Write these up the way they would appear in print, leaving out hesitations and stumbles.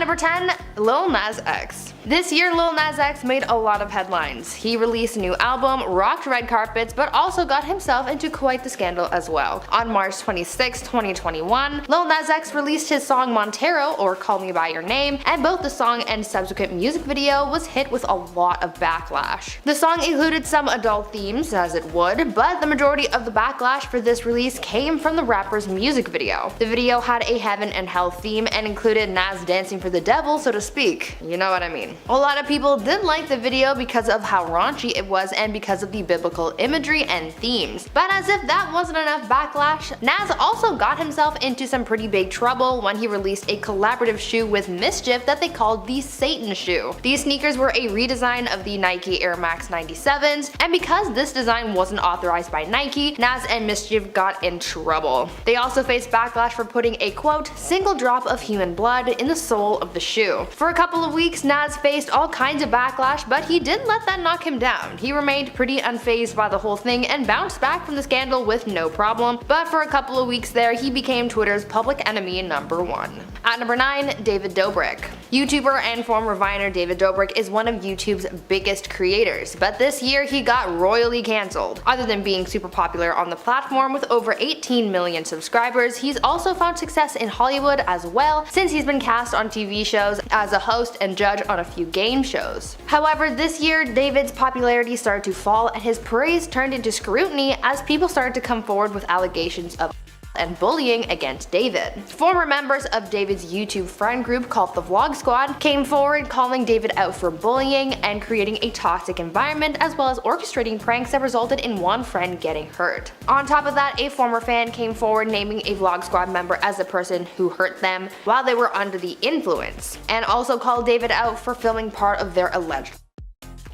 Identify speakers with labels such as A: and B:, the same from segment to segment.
A: number 10, Lil Nas X. This year, Lil Nas X made a lot of headlines. He released a new album, rocked red carpets, but also got himself into quite the scandal as well. On March 26, 2021, Lil Nas X released his song Montero, or Call Me By Your Name, and both the song and subsequent music video was hit with a lot of backlash. The song included some adult themes, as it would, but the majority of the backlash for this release came from the rapper's music video. The video had a heaven and hell theme and included Nas dancing for the devil, so to speak. You know what I mean. A lot of people didn't like the video because of how raunchy it was and because of the biblical imagery and themes. But as if that wasn't enough backlash, Nas also got himself into some pretty big trouble when he released a collaborative shoe with Mischief that they called the Satan shoe. These sneakers were a redesign of the Nike Air Max 97s, and because this design wasn't authorized by Nike, Nas and Mischief got in trouble. They also faced backlash for putting a quote, single drop of human blood in the sole of the shoe. For a couple of weeks, Nas faced all kinds of backlash, but he didn't let that knock him down. He remained pretty unfazed by the whole thing and bounced back from the scandal with no problem, but for a couple of weeks there, he became Twitter's public enemy number 1. At number 9, David Dobrik. YouTuber and former Viner David Dobrik is one of YouTube's biggest creators, but this year he got royally cancelled. Other than being super popular on the platform with over 18 million subscribers, he's also found success in Hollywood as well, since he's been cast on TV shows as a host and judge on a few game shows. However, this year David's popularity started to fall and his praise turned into scrutiny as people started to come forward with allegations of and bullying against David. Former members of David's YouTube friend group called the Vlog Squad came forward calling David out for bullying and creating a toxic environment, as well as orchestrating pranks that resulted in one friend getting hurt. On top of that, a former fan came forward naming a Vlog Squad member as the person who hurt them while they were under the influence, and also called David out for filming part of their alleged.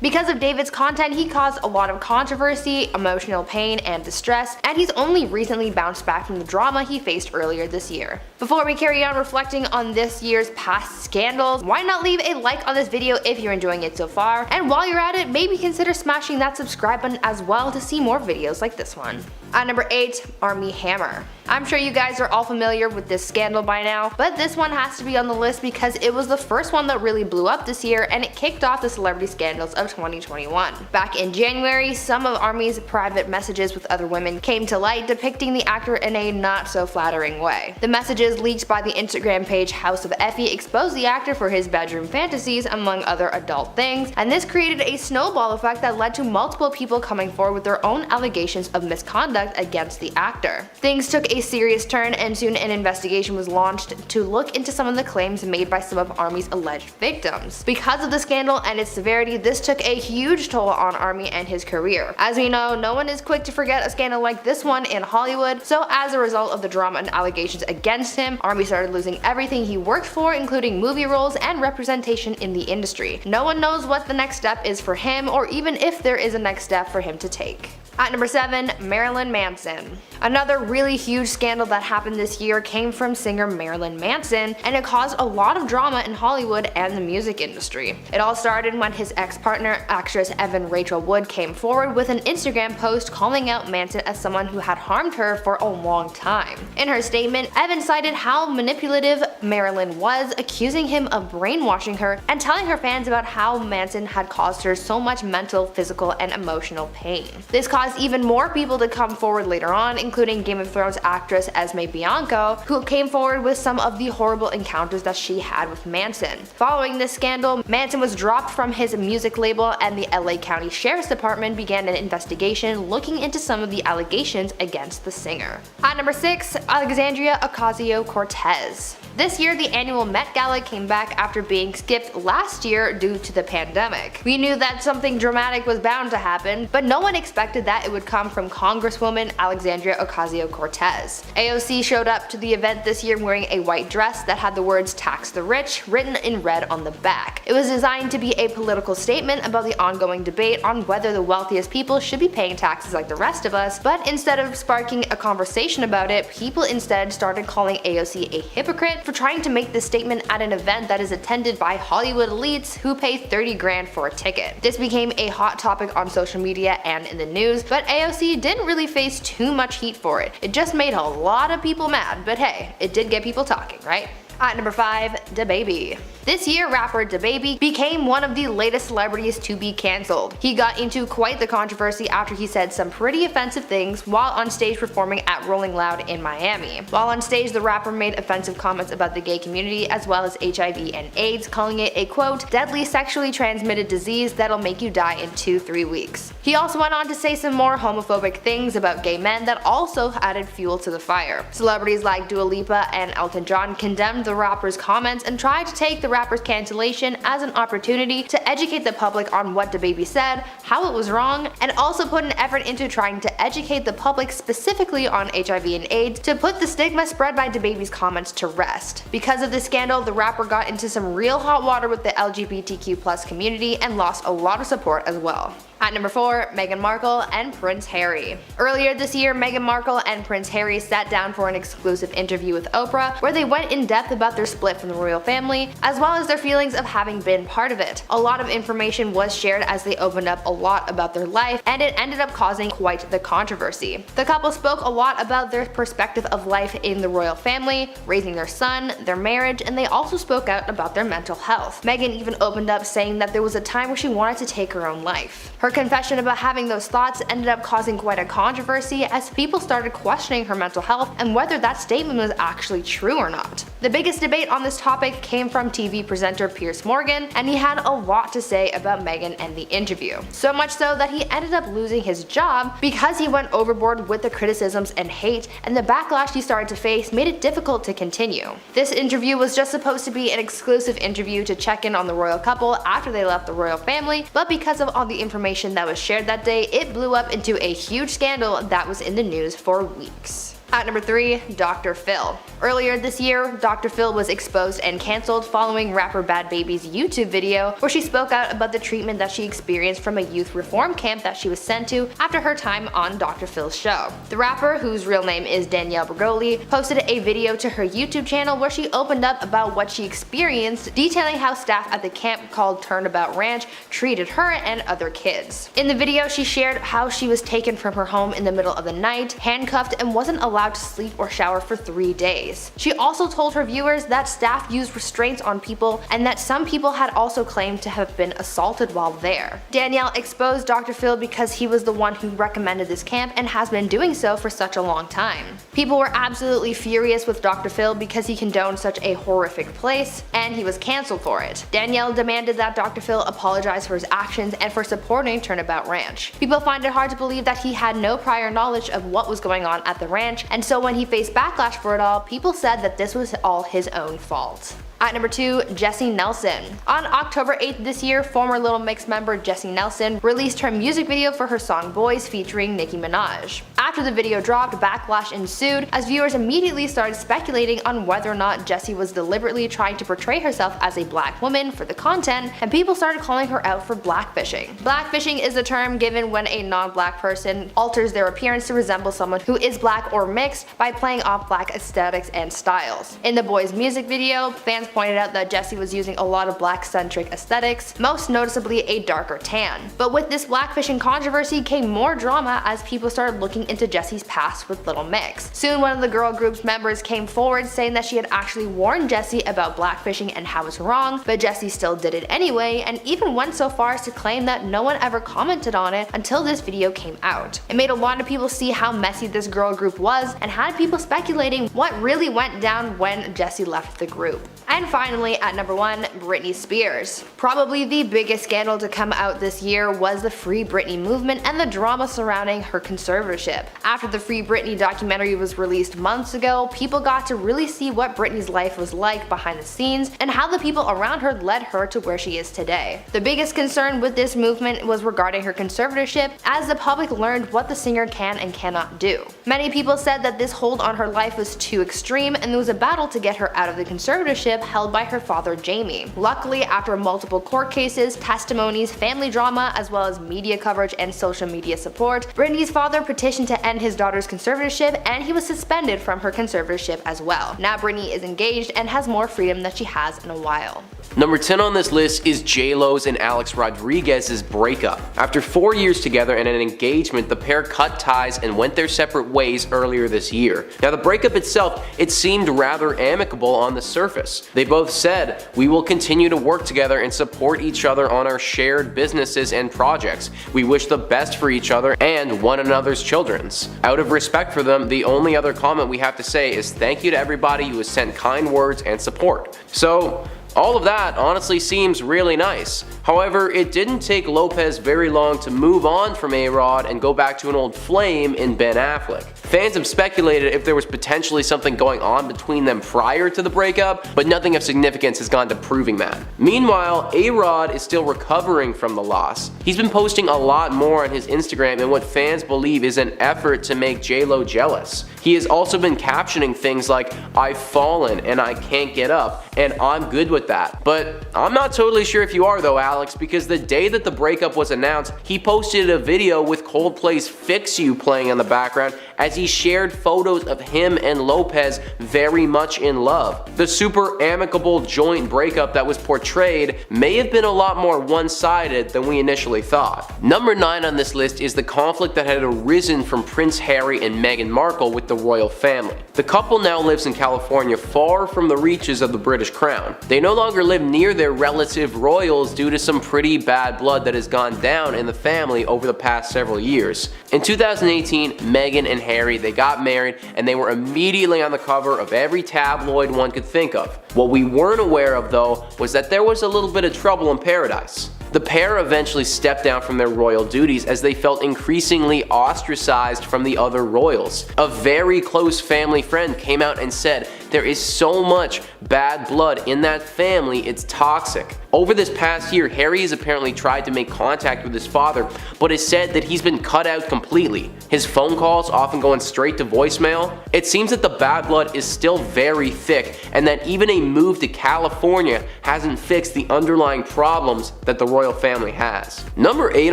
A: Because of David's content, he caused a lot of controversy, emotional pain, and distress, and he's only recently bounced back from the drama he faced earlier this year. Before we carry on reflecting on this year's past scandals, why not leave a like on this video if you're enjoying it so far, and while you're at it, maybe consider smashing that subscribe button as well to see more videos like this one. At number 8, Armie Hammer. I'm sure you guys are all familiar with this scandal by now, but this one has to be on the list because it was the first one that really blew up this year and it kicked off the celebrity scandals of 2021. Back in January, some of Armie's private messages with other women came to light, depicting the actor in a not so flattering way. The messages leaked by the Instagram page House of Effie exposed the actor for his bedroom fantasies, among other adult things, and this created a snowball effect that led to multiple people coming forward with their own allegations of misconduct against the actor. Things took a serious turn and soon an investigation was launched to look into some of the claims made by some of Armie's alleged victims. Because of the scandal and its severity, this took a huge toll on Armie and his career. As we know, no one is quick to forget a scandal like this one in Hollywood, so as a result of the drama and allegations against him, Armie started losing everything he worked for, including movie roles and representation in the industry. No one knows what the next step is for him, or even if there is a next step for him to take. At number 7, Marilyn Manson. Another really huge scandal that happened this year came from singer Marilyn Manson, and it caused a lot of drama in Hollywood and the music industry. It all started when his ex-partner, actress Evan Rachel Wood, came forward with an Instagram post calling out Manson as someone who had harmed her for a long time. In her statement, Evan cited how manipulative Marilyn was, accusing him of brainwashing her and telling her fans about how Manson had caused her so much mental, physical, and emotional pain. This caused even more people to come forward later on, including Game of Thrones actress Esme Bianco, who came forward with some of the horrible encounters that she had with Manson. Following this scandal, Manson was dropped from his music label and the LA County Sheriff's Department began an investigation looking into some of the allegations against the singer. At number 6, Alexandria Ocasio-Cortez. This year, the annual Met Gala came back after being skipped last year due to the pandemic. We knew that something dramatic was bound to happen, but no one expected that it would come from Congresswoman Alexandria Ocasio-Cortez. AOC showed up to the event this year wearing a white dress that had the words "Tax the Rich" written in red on the back. It was designed to be a political statement about the ongoing debate on whether the wealthiest people should be paying taxes like the rest of us, but instead of sparking a conversation about it, people instead started calling AOC a hypocrite for trying to make this statement at an event that is attended by Hollywood elites who pay 30 grand for a ticket. This became a hot topic on social media and in the news, but AOC didn't really face too much heat for it. It just made a lot of people mad, but hey, it did get people talking, right? At number 5, DaBaby. This year, rapper DaBaby became one of the latest celebrities to be cancelled. He got into quite the controversy after he said some pretty offensive things while on stage performing at Rolling Loud in Miami. While on stage, the rapper made offensive comments about the gay community as well as HIV and AIDS, calling it a quote, deadly sexually transmitted disease that'll make you die in 2-3 weeks. He also went on to say some more homophobic things about gay men that also added fuel to the fire. Celebrities like Dua Lipa and Elton John condemned the rapper's comments and tried to take the rapper's cancellation as an opportunity to educate the public on what DaBaby said, how it was wrong, and also put an effort into trying to educate the public specifically on HIV and AIDS to put the stigma spread by DaBaby's comments to rest. Because of this scandal, the rapper got into some real hot water with the LGBTQ+ community and lost a lot of support as well. At number 4, Meghan Markle and Prince Harry. Earlier this year, Meghan Markle and Prince Harry sat down for an exclusive interview with Oprah where they went in depth about their split from the royal family, as well as their feelings of having been part of it. A lot of information was shared as they opened up a lot about their life, and it ended up causing quite the controversy. The couple spoke a lot about their perspective of life in the royal family, raising their son, their marriage, and they also spoke out about their mental health. Meghan even opened up saying that there was a time where she wanted to take her own life. Her confession about having those thoughts ended up causing quite a controversy as people started questioning her mental health and whether that statement was actually true or not. The biggest debate on this topic came from TV presenter Piers Morgan, and he had a lot to say about Meghan and the interview. So much so that he ended up losing his job because he went overboard with the criticisms and hate, and the backlash he started to face made it difficult to continue. This interview was just supposed to be an exclusive interview to check in on the royal couple after they left the royal family, but because of all the information that was shared that day, it blew up into a huge scandal that was in the news for weeks. At number 3, Dr. Phil. Earlier this year, Dr. Phil was exposed and cancelled following rapper Bad Baby's YouTube video where she spoke out about the treatment that she experienced from a youth reform camp that she was sent to after her time on Dr. Phil's show. The rapper, whose real name is Danielle Bregoli, posted a video to her YouTube channel where she opened up about what she experienced, detailing how staff at the camp called Turnabout Ranch treated her and other kids. In the video, she shared how she was taken from her home in the middle of the night, handcuffed, and wasn't allowed to sleep or shower for 3 days. She also told her viewers that staff used restraints on people and that some people had also claimed to have been assaulted while there. Danielle exposed Dr. Phil because he was the one who recommended this camp and has been doing so for such a long time. People were absolutely furious with Dr. Phil because he condoned such a horrific place, and he was cancelled for it. Danielle demanded that Dr. Phil apologize for his actions and for supporting Turnabout Ranch. People find it hard to believe that he had no prior knowledge of what was going on at the ranch, and so when he faced backlash for it all, people said that this was all his own fault. At number 2, Jessie Nelson. On October 8th this year, former Little Mix member Jessie Nelson released her music video for her song Boys featuring Nicki Minaj. After the video dropped, backlash ensued as viewers immediately started speculating on whether or not Jessie was deliberately trying to portray herself as a black woman for the content, and people started calling her out for blackfishing. Blackfishing is a term given when a non-black person alters their appearance to resemble someone who is black or mixed by playing off black aesthetics and styles. In the Boys music video, fans pointed out that Jessie was using a lot of black-centric aesthetics, most noticeably a darker tan. But with this blackfishing controversy came more drama as people started looking into Jessie's past with Little Mix. Soon one of the girl group's members came forward saying that she had actually warned Jessie about blackfishing and how it's wrong, but Jessie still did it anyway, and even went so far as to claim that no one ever commented on it until this video came out. It made a lot of people see how messy this girl group was and had people speculating what really went down when Jessie left the group. And finally, at number 1, Britney Spears. Probably the biggest scandal to come out this year was the Free Britney movement and the drama surrounding her conservatorship. After the Free Britney documentary was released months ago, people got to really see what Britney's life was like behind the scenes and how the people around her led her to where she is today. The biggest concern with this movement was regarding her conservatorship, as the public learned what the singer can and cannot do. Many people said that this hold on her life was too extreme and there was a battle to get her out of the conservatorship held by her father Jamie. Luckily, after multiple court cases, testimonies, family drama, as well as media coverage and social media support, Britney's father petitioned to to end his daughter's conservatorship, and he was suspended from her conservatorship as well. Now Britney is engaged and has more freedom than she has in a while.
B: Number 10 on this list is J-Lo's and Alex Rodriguez's breakup. After 4 years together and an engagement, the pair cut ties and went their separate ways earlier this year. Now the breakup itself, it seemed rather amicable on the surface. They both said, "We will continue to work together and support each other on our shared businesses and projects. We wish the best for each other and one another's children's." Out of respect for them, the only other comment we have to say is thank you to everybody who has sent kind words and support. So, all of that honestly seems really nice. However, it didn't take Lopez very long to move on from A-Rod and go back to an old flame in Ben Affleck. Fans have speculated if there was potentially something going on between them prior to the breakup, but nothing of significance has gone to proving that. Meanwhile, A-Rod is still recovering from the loss. He's been posting a lot more on his Instagram in what fans believe is an effort to make J-Lo jealous. He has also been captioning things like, "I've fallen and I can't get up, and I'm good with that." But I'm not totally sure if you are though, Alex, because the day that the breakup was announced, he posted a video with Coldplay's Fix You playing in the background as he shared photos of him and Lopez very much in love. The super amicable joint breakup that was portrayed may have been a lot more one-sided than we initially thought. Number 9 on this list is the conflict that had arisen from Prince Harry and Meghan Markle with the royal family. The couple now lives in California, far from the reaches of the British crown. They no longer live near their relative royals due to some pretty bad blood that has gone down in the family over the past several years. In 2018, Meghan and Harry, they got married and they were immediately on the cover of every tabloid one could think of. What we weren't aware of though was that there was a little bit of trouble in paradise. The pair eventually stepped down from their royal duties as they felt increasingly ostracized from the other royals. A very close family friend came out and said, "There is so much bad blood in that family, it's toxic." Over this past year, Harry has apparently tried to make contact with his father, but has said that he's been cut out completely. His phone calls often going straight to voicemail. It seems that the bad blood is still very thick, and that even a move to California hasn't fixed the underlying problems that the royal family has. Number 8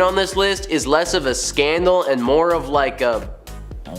B: on this list is less of a scandal and more of like a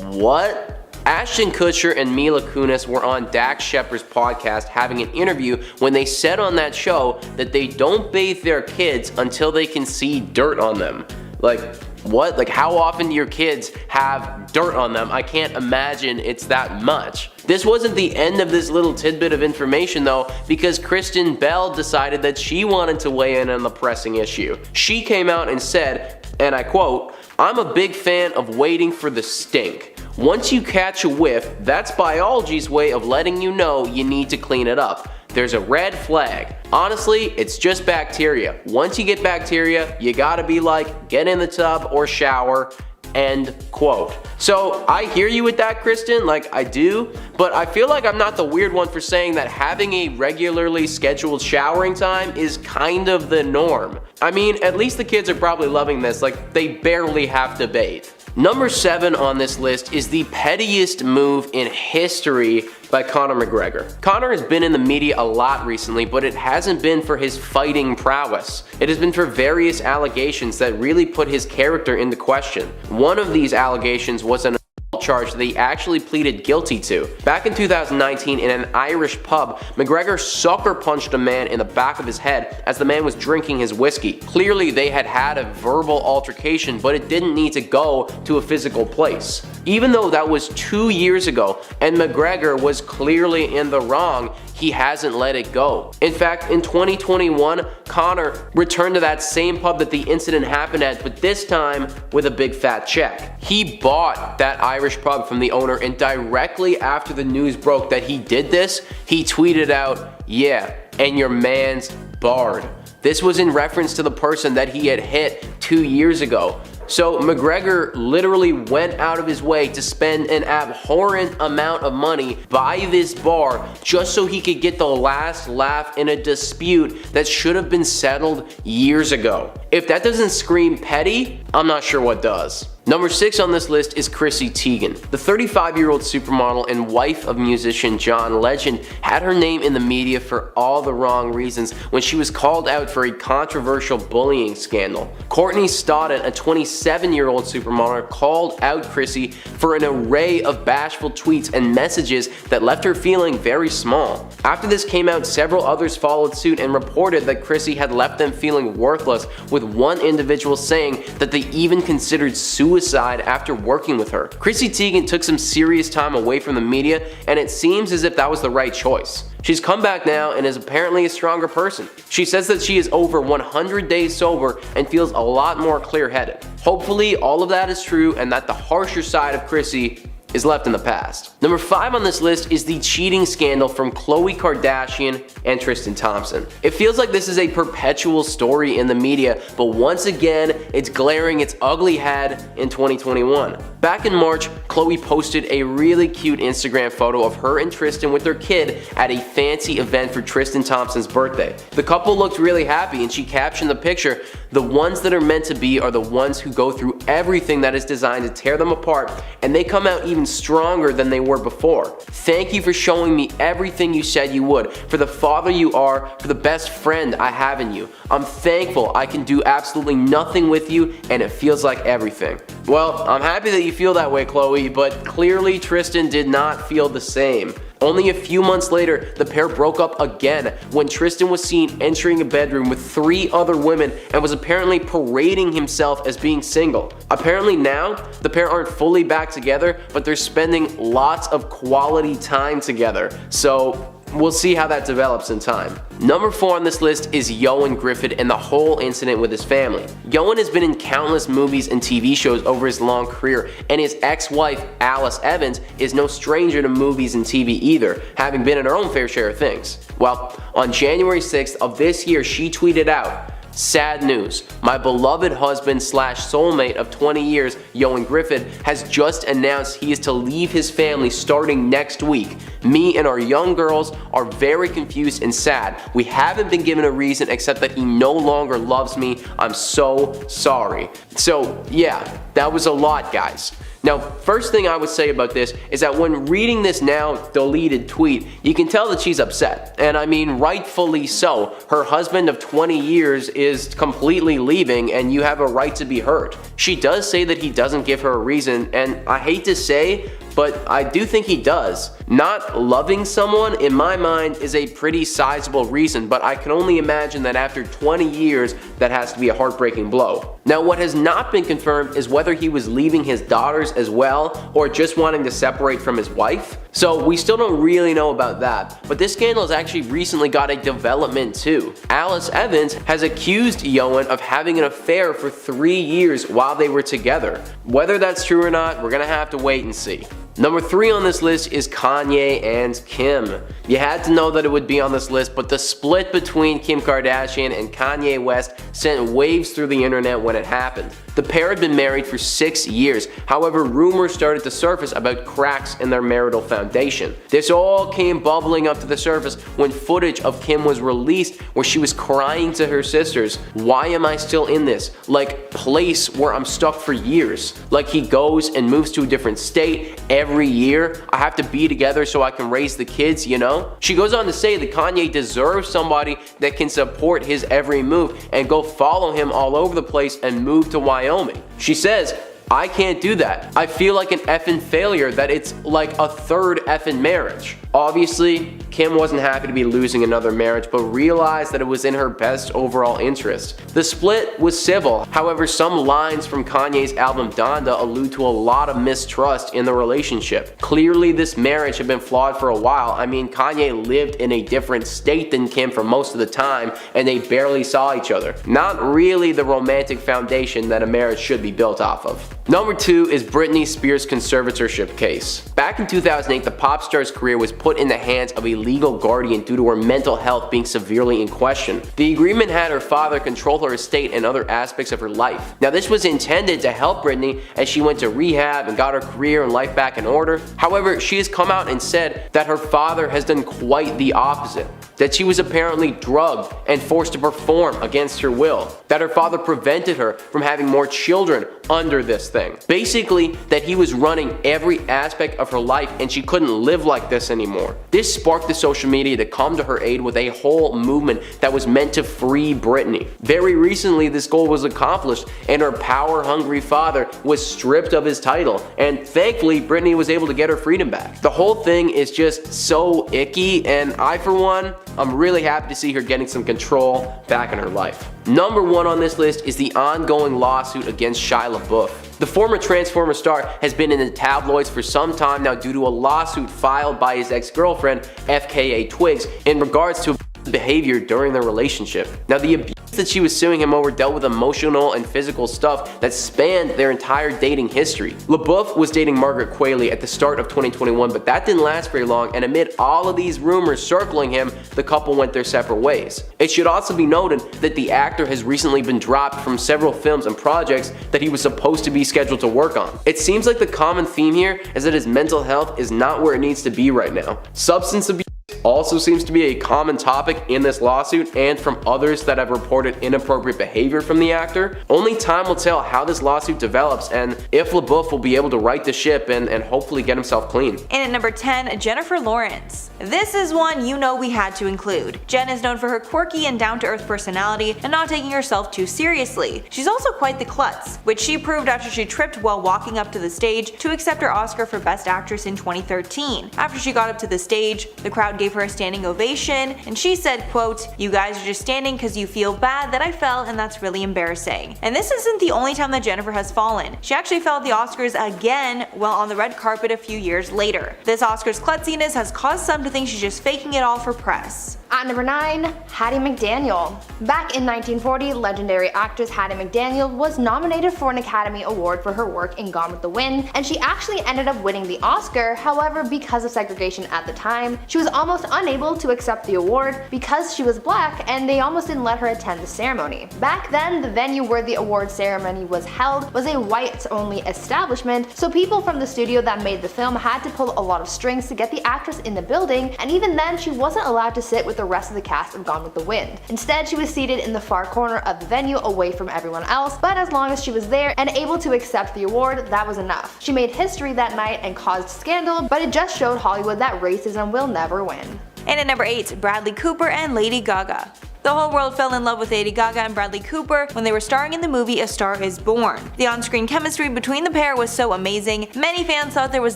B: what? Ashton Kutcher and Mila Kunis were on Dax Shepard's podcast having an interview when they said on that show that they don't bathe their kids until they can see dirt on them. Like, what? Like, how often do your kids have dirt on them? I can't imagine it's that much. This wasn't the end of this little tidbit of information though, because Kristen Bell decided that she wanted to weigh in on the pressing issue. She came out and said, and I quote, "I'm a big fan of waiting for the stink. Once you catch a whiff, that's biology's way of letting you know you need to clean it up. There's a red flag. Honestly, it's just bacteria. Once you get bacteria, you gotta be like, get in the tub or shower." End quote. So I hear you with that, Kristen, like I do, but I feel like I'm not the weird one for saying that having a regularly scheduled showering time is kind of the norm. I mean, at least the kids are probably loving this, like they barely have to bathe. Number 7 on this list is the pettiest move in history by Conor McGregor. Conor has been in the media a lot recently, but it hasn't been for his fighting prowess. It has been for various allegations that really put his character into question. One of these allegations was an charge that he actually pleaded guilty to. Back in 2019 in an Irish pub, McGregor sucker punched a man in the back of his head as the man was drinking his whiskey. Clearly they had had a verbal altercation, but it didn't need to go to a physical place. Even though that was 2 years ago and McGregor was clearly in the wrong, he hasn't let it go. In fact, in 2021, Conor returned to that same pub that the incident happened at, but this time with a big fat check. He bought that Irish pub from the owner, and directly after the news broke that he did this, he tweeted out, "Yeah, and your man's barred." This was in reference to the person that he had hit 2 years ago. So McGregor literally went out of his way to spend an abhorrent amount of money by this bar just so he could get the last laugh in a dispute that should have been settled years ago. If that doesn't scream petty, I'm not sure what does. Number 6 on this list is Chrissy Teigen. The 35-year-old supermodel and wife of musician John Legend had her name in the media for all the wrong reasons when she was called out for a controversial bullying scandal. Courtney Stodden, a 27-year-old supermodel, called out Chrissy for an array of bashful tweets and messages that left her feeling very small. After this came out, several others followed suit and reported that Chrissy had left them feeling worthless, with one individual saying that they even considered suicide after working with her. Chrissy Teigen took some serious time away from the media, and it seems as if that was the right choice. She's come back now and is apparently a stronger person. She says that she is over 100 days sober and feels a lot more clear-headed. Hopefully all of that is true and that the harsher side of Chrissy is left in the past. Number 5 on this list is the cheating scandal from Khloe Kardashian and Tristan Thompson. It feels like this is a perpetual story in the media, but once again, it's glaring its ugly head in 2021. Back in March, Khloe posted a really cute Instagram photo of her and Tristan with their kid at a fancy event for Tristan Thompson's birthday. The couple looked really happy, and she captioned the picture, "The ones that are meant to be are the ones who go through everything that is designed to tear them apart, and they come out even stronger than they were before. Thank you for showing me everything you said you would, for the father you are, for the best friend I have in you. I'm thankful I can do absolutely nothing with you, and it feels like everything." Well, I'm happy that you feel that way, Khloe, but clearly Tristan did not feel the same. Only a few months later, the pair broke up again when Tristan was seen entering a bedroom with 3 other women and was apparently parading himself as being single. Apparently now, the pair aren't fully back together, but they're spending lots of quality time together. So we'll see how that develops in time. Number 4 on this list is Ioan Gruffudd and the whole incident with his family. Ioan has been in countless movies and TV shows over his long career, and his ex-wife, Alice Evans, is no stranger to movies and TV either, having been in her own fair share of things. Well, on January 6th of this year, she tweeted out, "Sad news. My beloved husband slash soulmate of 20 years, Ioan Gruffudd, has just announced he is to leave his family starting next week. Me and our young girls are very confused and sad. We haven't been given a reason except that he no longer loves me. I'm so sorry." So yeah, that was a lot, guys. Now, first thing I would say about this is that when reading this now deleted tweet, you can tell that she's upset. And I mean, rightfully so. Her husband of 20 years is completely leaving, and you have a right to be hurt. She does say that he doesn't give her a reason, and I hate to say, but I do think he does. Not loving someone, in my mind, is a pretty sizable reason, but I can only imagine that after 20 years, that has to be a heartbreaking blow. Now, what has not been confirmed is whether he was leaving his daughters as well, or just wanting to separate from his wife. So we still don't really know about that, but this scandal has actually recently got a development too. Alice Evans has accused Ioan of having an affair for 3 years while they were together. Whether that's true or not, we're gonna have to wait and see. Number 3 on this list is Kanye and Kim. You had to know that it would be on this list, but the split between Kim Kardashian and Kanye West sent waves through the internet when it happened. The pair had been married for 6 years, however rumors started to surface about cracks in their marital foundation. This all came bubbling up to the surface when footage of Kim was released where she was crying to her sisters, "Why am I still in this, like, place where I'm stuck for years? Like, he goes and moves to a different state every year. I have to be together so I can raise the kids, you know?" She goes on to say that Kanye deserves somebody that can support his every move and go follow him all over the place and move to Wyoming. She says, "I can't do that. I feel like an effing failure that it's like a third effing marriage." Obviously, Kim wasn't happy to be losing another marriage, but realized that it was in her best overall interest. The split was civil, however some lines from Kanye's album Donda allude to a lot of mistrust in the relationship. Clearly this marriage had been flawed for a while. I mean, Kanye lived in a different state than Kim for most of the time, and they barely saw each other. Not really the romantic foundation that a marriage should be built off of. Number 2 is Britney Spears' conservatorship case. Back in 2008, the pop star's career was put in the hands of a legal guardian due to her mental health being severely in question. The agreement had her father control her estate and other aspects of her life. Now, this was intended to help Britney as she went to rehab and got her career and life back in order. However, she has come out and said that her father has done quite the opposite. that she was apparently drugged and forced to perform against her will, that her father prevented her from having more children under this thing. Basically, that he was running every aspect of her life and she couldn't live like this anymore. This sparked the social media to come to her aid with a whole movement that was meant to free Britney. Very recently, this goal was accomplished and her power-hungry father was stripped of his title, and thankfully Britney was able to get her freedom back. The whole thing is just so icky, and I for one, I'm really happy to see her getting some control back in her life. Number 1 on this list is the ongoing lawsuit against Shia LaBeouf. The former Transformer star has been in the tabloids for some time now due to a lawsuit filed by his ex-girlfriend, FKA Twigs, in regards to behavior during their relationship. Now, the abuse that she was suing him over dealt with emotional and physical stuff that spanned their entire dating history. LaBeouf was dating Margaret Qualley at the start of 2021, but that didn't last very long, and amid all of these rumors circling him, the couple went their separate ways. It should also be noted that the actor has recently been dropped from several films and projects that he was supposed to be scheduled to work on. It seems like the common theme here is that his mental health is not where it needs to be right now. Substance abuse also seems to be a common topic in this lawsuit and from others that have reported inappropriate behavior from the actor. Only time will tell how this lawsuit develops and if LaBeouf will be able to right the ship and hopefully get himself clean.
C: And at number 10, Jennifer Lawrence. This is one you know we had to include. Jen is known for her quirky and down-to-earth personality and not taking herself too seriously. She's also quite the klutz, which she proved after she tripped while walking up to the stage to accept her Oscar for Best Actress in 2013. After she got up to the stage, the crowd gave her a standing ovation, and she said, quote, "You guys are just standing because you feel bad that I fell and that's really embarrassing." And this isn't the only time that Jennifer has fallen. She actually fell at the Oscars again while on the red carpet a few years later. This Oscars klutziness has caused some to think she's just faking it all for press.
A: At number 9, Hattie McDaniel. Back in 1940, legendary actress Hattie McDaniel was nominated for an Academy Award for her work in Gone with the Wind, and she actually ended up winning the Oscar. However, because of segregation at the time, she was almost unable to accept the award because she was black, and they almost didn't let her attend the ceremony. Back then, the venue where the award ceremony was held was a whites-only establishment, so people from the studio that made the film had to pull a lot of strings to get the actress in the building, and even then she wasn't allowed to sit with the rest of the cast of Gone with the Wind. Instead, she was seated in the far corner of the venue away from everyone else, but as long as she was there and able to accept the award, that was enough. She made history that night and caused scandal, but it just showed Hollywood that racism will never win.
C: And at number 8, Bradley Cooper and Lady Gaga. The whole world fell in love with Lady Gaga and Bradley Cooper when they were starring in the movie A Star Is Born. The on-screen chemistry between the pair was so amazing, many fans thought there was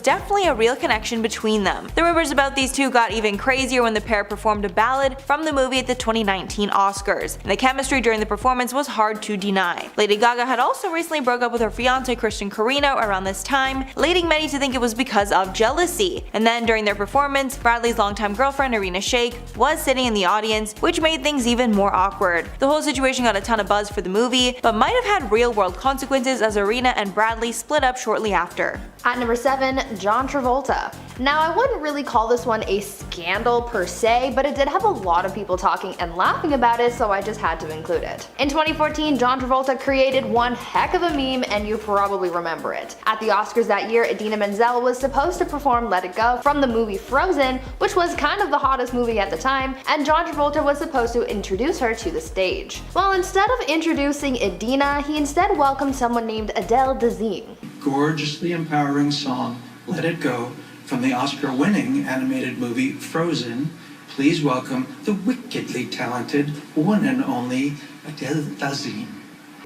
C: definitely a real connection between them. The rumors about these two got even crazier when the pair performed a ballad from the movie at the 2019 Oscars, and the chemistry during the performance was hard to deny. Lady Gaga had also recently broke up with her fiance Christian Carino around this time, leading many to think it was because of jealousy. And then during their performance, Bradley's longtime girlfriend Irina Shayk was sitting in the audience, which made things even more awkward. The whole situation got a ton of buzz for the movie, but might have had real-world consequences as Irina and Bradley split up shortly after.
A: At number 7, John Travolta. Now, I wouldn't really call this one a scandal per se, but it did have a lot of people talking and laughing about it, so I just had to include it. In 2014, John Travolta created one heck of a meme, and you probably remember it. At the Oscars that year, Idina Menzel was supposed to perform Let It Go from the movie Frozen, which was kind of the hottest movie at the time, and John Travolta was supposed to introduce her to the stage. Well, instead of introducing Idina, he instead welcomed someone named Adele Dazeem.
D: Gorgeously empowering song, Let It Go, from the Oscar-winning animated movie Frozen. Please welcome the wickedly talented one and only Adele Dazeem.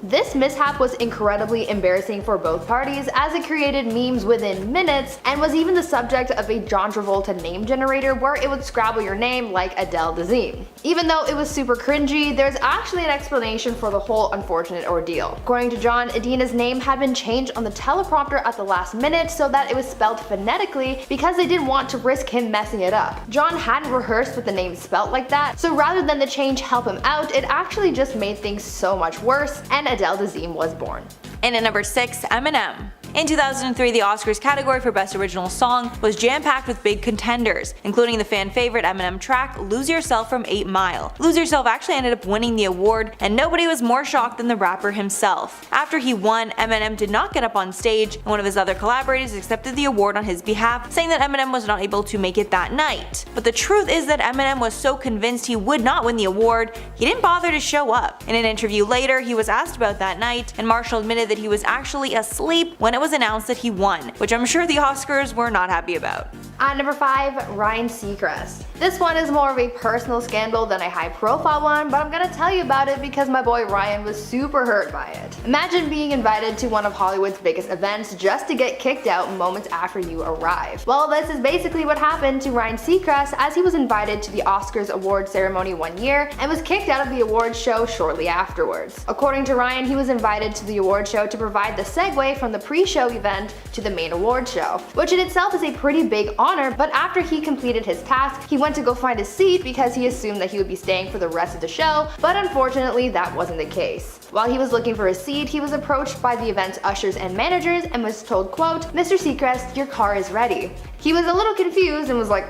A: This mishap was incredibly embarrassing for both parties, as it created memes within minutes and was even the subject of a John Travolta name generator where it would scrabble your name like Adele Dazeem. Even though it was super cringy, there's actually an explanation for the whole unfortunate ordeal. According to John, Idina's name had been changed on the teleprompter at the last minute so that it was spelled phonetically because they didn't want to risk him messing it up. John hadn't rehearsed with the name spelt like that, so rather than the change help him out, it actually just made things so much worse, and Adele Dazeem was born.
C: And at number 6, Eminem. In 2003, the Oscars category for Best Original Song was jam-packed with big contenders, including the fan favorite Eminem track Lose Yourself from 8 Mile. Lose Yourself actually ended up winning the award, and nobody was more shocked than the rapper himself. After he won, Eminem did not get up on stage, and one of his other collaborators accepted the award on his behalf, saying that Eminem was not able to make it that night. But the truth is that Eminem was so convinced he would not win the award, he didn't bother to show up. In an interview later, he was asked about that night, and Marshall admitted that he was actually asleep when it was announced that he won, which I'm sure the Oscars were not happy about.
A: At number 5, Ryan Seacrest. This one is more of a personal scandal than a high-profile one, but I'm gonna tell you about it because my boy Ryan was super hurt by it. Imagine being invited to one of Hollywood's biggest events just to get kicked out moments after you arrive. Well, this is basically what happened to Ryan Seacrest, as he was invited to the Oscars award ceremony one year and was kicked out of the awards show shortly afterwards. According to Ryan, he was invited to the award show to provide the segue from the pre-show event to the main award show, which in itself is a pretty big honor, but after he completed his task, he went to go find a seat because he assumed that he would be staying for the rest of the show, but unfortunately that wasn't the case. While he was looking for a seat, he was approached by the event's ushers and managers and was told, quote, "Mr. Seacrest, your car is ready." He was a little confused and was like,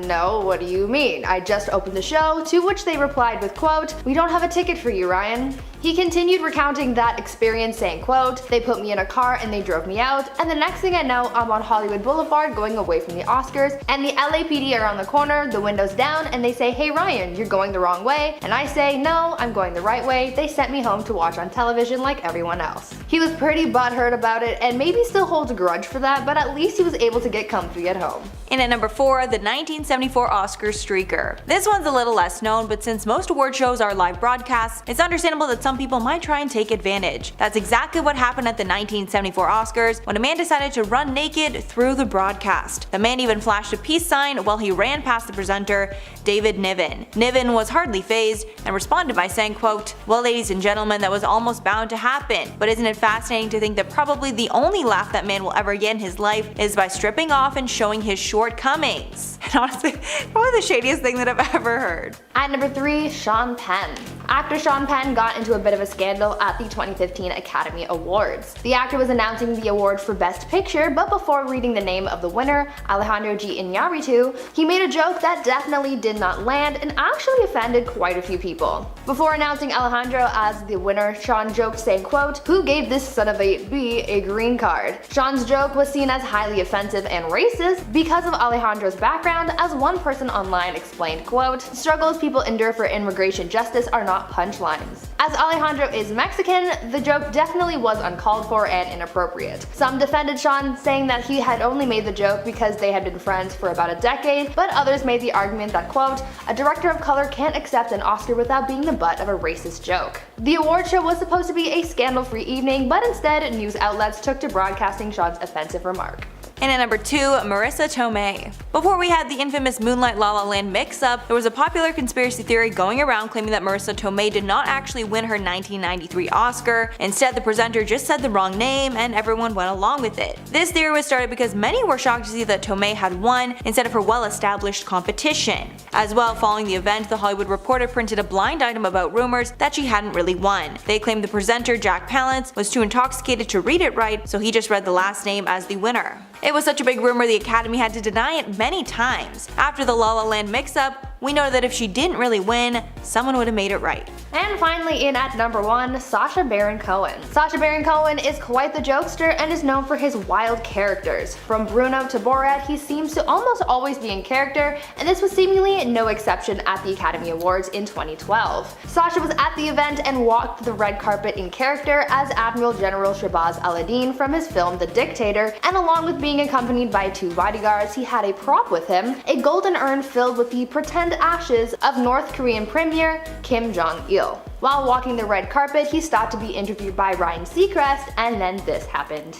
A: no, what do you mean? I just opened the show," to which they replied with, quote, "We don't have a ticket for you, Ryan." He continued recounting that experience, saying, quote, "They put me in a car and they drove me out, and the next thing I know, I'm on Hollywood Boulevard going away from the Oscars, and the LAPD are on the corner, the windows down, and they say, 'Hey Ryan, you're going the wrong way,' and I say, 'No, I'm going the right way.' They sent me home to watch on television like everyone else." He was pretty butthurt about it and maybe still holds a grudge for that, but at least he was able to get comfy at home.
C: And at number 4, the 1974 Oscar streaker. This one's a little less known, but since most award shows are live broadcasts, it's understandable that some people might try and take advantage. That's exactly what happened at the 1974 Oscars when a man decided to run naked through the broadcast. The man even flashed a peace sign while he ran past the presenter, David Niven. Niven was hardly fazed and responded by saying, quote, "Well, ladies and gentlemen, that was almost bound to happen, but isn't it fascinating to think that probably the only laugh that man will ever get in his life is by stripping off and showing his shortcomings." And honestly, probably the shadiest thing that I've ever heard.
A: At number 3, Sean Penn. Actor Sean Penn got into a bit of a scandal at the 2015 Academy Awards. The actor was announcing the award for Best Picture, but before reading the name of the winner, Alejandro G. Iñárritu, he made a joke that definitely did not land and actually offended quite a few people. Before announcing Alejandro as the winner, Sean joked, saying, quote, "Who gave this son of a B a green card?" Sean's joke was seen as highly offensive and racist because of Alejandro's background, as one person online explained, quote, "Struggles people endure for immigration justice are not punchlines." As Alejandro is Mexican, the joke definitely was uncalled for and inappropriate. Some defended Sean, saying that he had only made the joke because they had been friends for about a decade, but others made the argument that, quote, "A director of color can't accept an Oscar without being the butt of a racist joke." The award show was supposed to be a scandal-free evening, but instead news outlets took to broadcasting Sean's offensive remark.
C: And at number 2, Marissa Tomei. Before we had the infamous Moonlight La La Land mix-up, there was a popular conspiracy theory going around claiming that Marissa Tomei did not actually win her 1993 Oscar. Instead, the presenter just said the wrong name and everyone went along with it. This theory was started because many were shocked to see that Tomei had won instead of her well-established competition. As well, following the event, The Hollywood Reporter printed a blind item about rumors that she hadn't really won. They claimed the presenter, Jack Palance, was too intoxicated to read it right, so he just read the last name as the winner. It was such a big rumor the Academy had to deny it many times. After the La La Land mix-up, we know that if she didn't really win, someone would have made it right.
A: And finally, in at number 1, Sacha Baron Cohen. Sacha Baron Cohen is quite the jokester and is known for his wild characters. From Bruno to Borat, he seems to almost always be in character, and this was seemingly no exception at the Academy Awards in 2012. Sacha was at the event and walked the red carpet in character as Admiral General Shahbaz Al-Addin from his film The Dictator, and along with being accompanied by 2 bodyguards, he had a prop with him, a golden urn filled with the pretend ashes of North Korean Premier Kim Jong-il. While walking the red carpet, he stopped to be interviewed by Ryan Seacrest, and then this happened.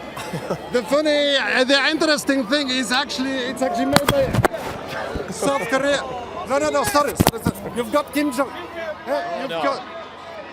E: The interesting thing is it's actually made by South Korea. No, sorry. You've got Kim Jong.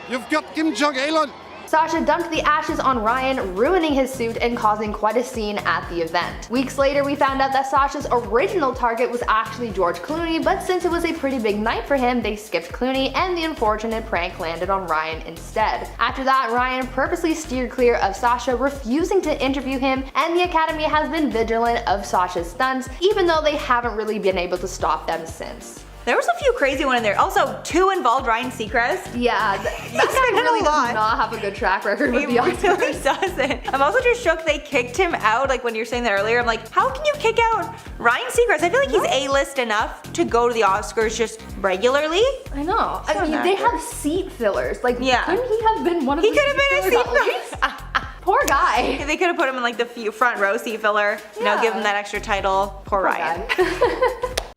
E: You've got Kim Jong-il.
A: Sasha dumped the ashes on Ryan, ruining his suit and causing quite a scene at the event. Weeks later, we found out that Sasha's original target was actually George Clooney, but since it was a pretty big night for him, they skipped Clooney and the unfortunate prank landed on Ryan instead. After that, Ryan purposely steered clear of Sasha, refusing to interview him, and the Academy has been vigilant of Sasha's stunts, even though they haven't really been able to stop them since.
C: There was a few crazy ones in there. Also, 2 involved Ryan Seacrest.
A: Yeah, that guy really does not have a good track record with the Oscars.
C: He really doesn't. I'm also just shook they kicked him out, like when you were saying that earlier. I'm like, how can you kick out Ryan Seacrest? I feel like he's A-list enough to go to the Oscars just regularly.
A: I know. I mean, they have seat fillers. Like,
C: yeah.
A: couldn't he have been one of
C: the
A: seat
C: fillers? He could have been a seat filler.
A: Poor guy.
C: They could have put him in like the front row seat filler. You know, give him that extra title. Poor Ryan.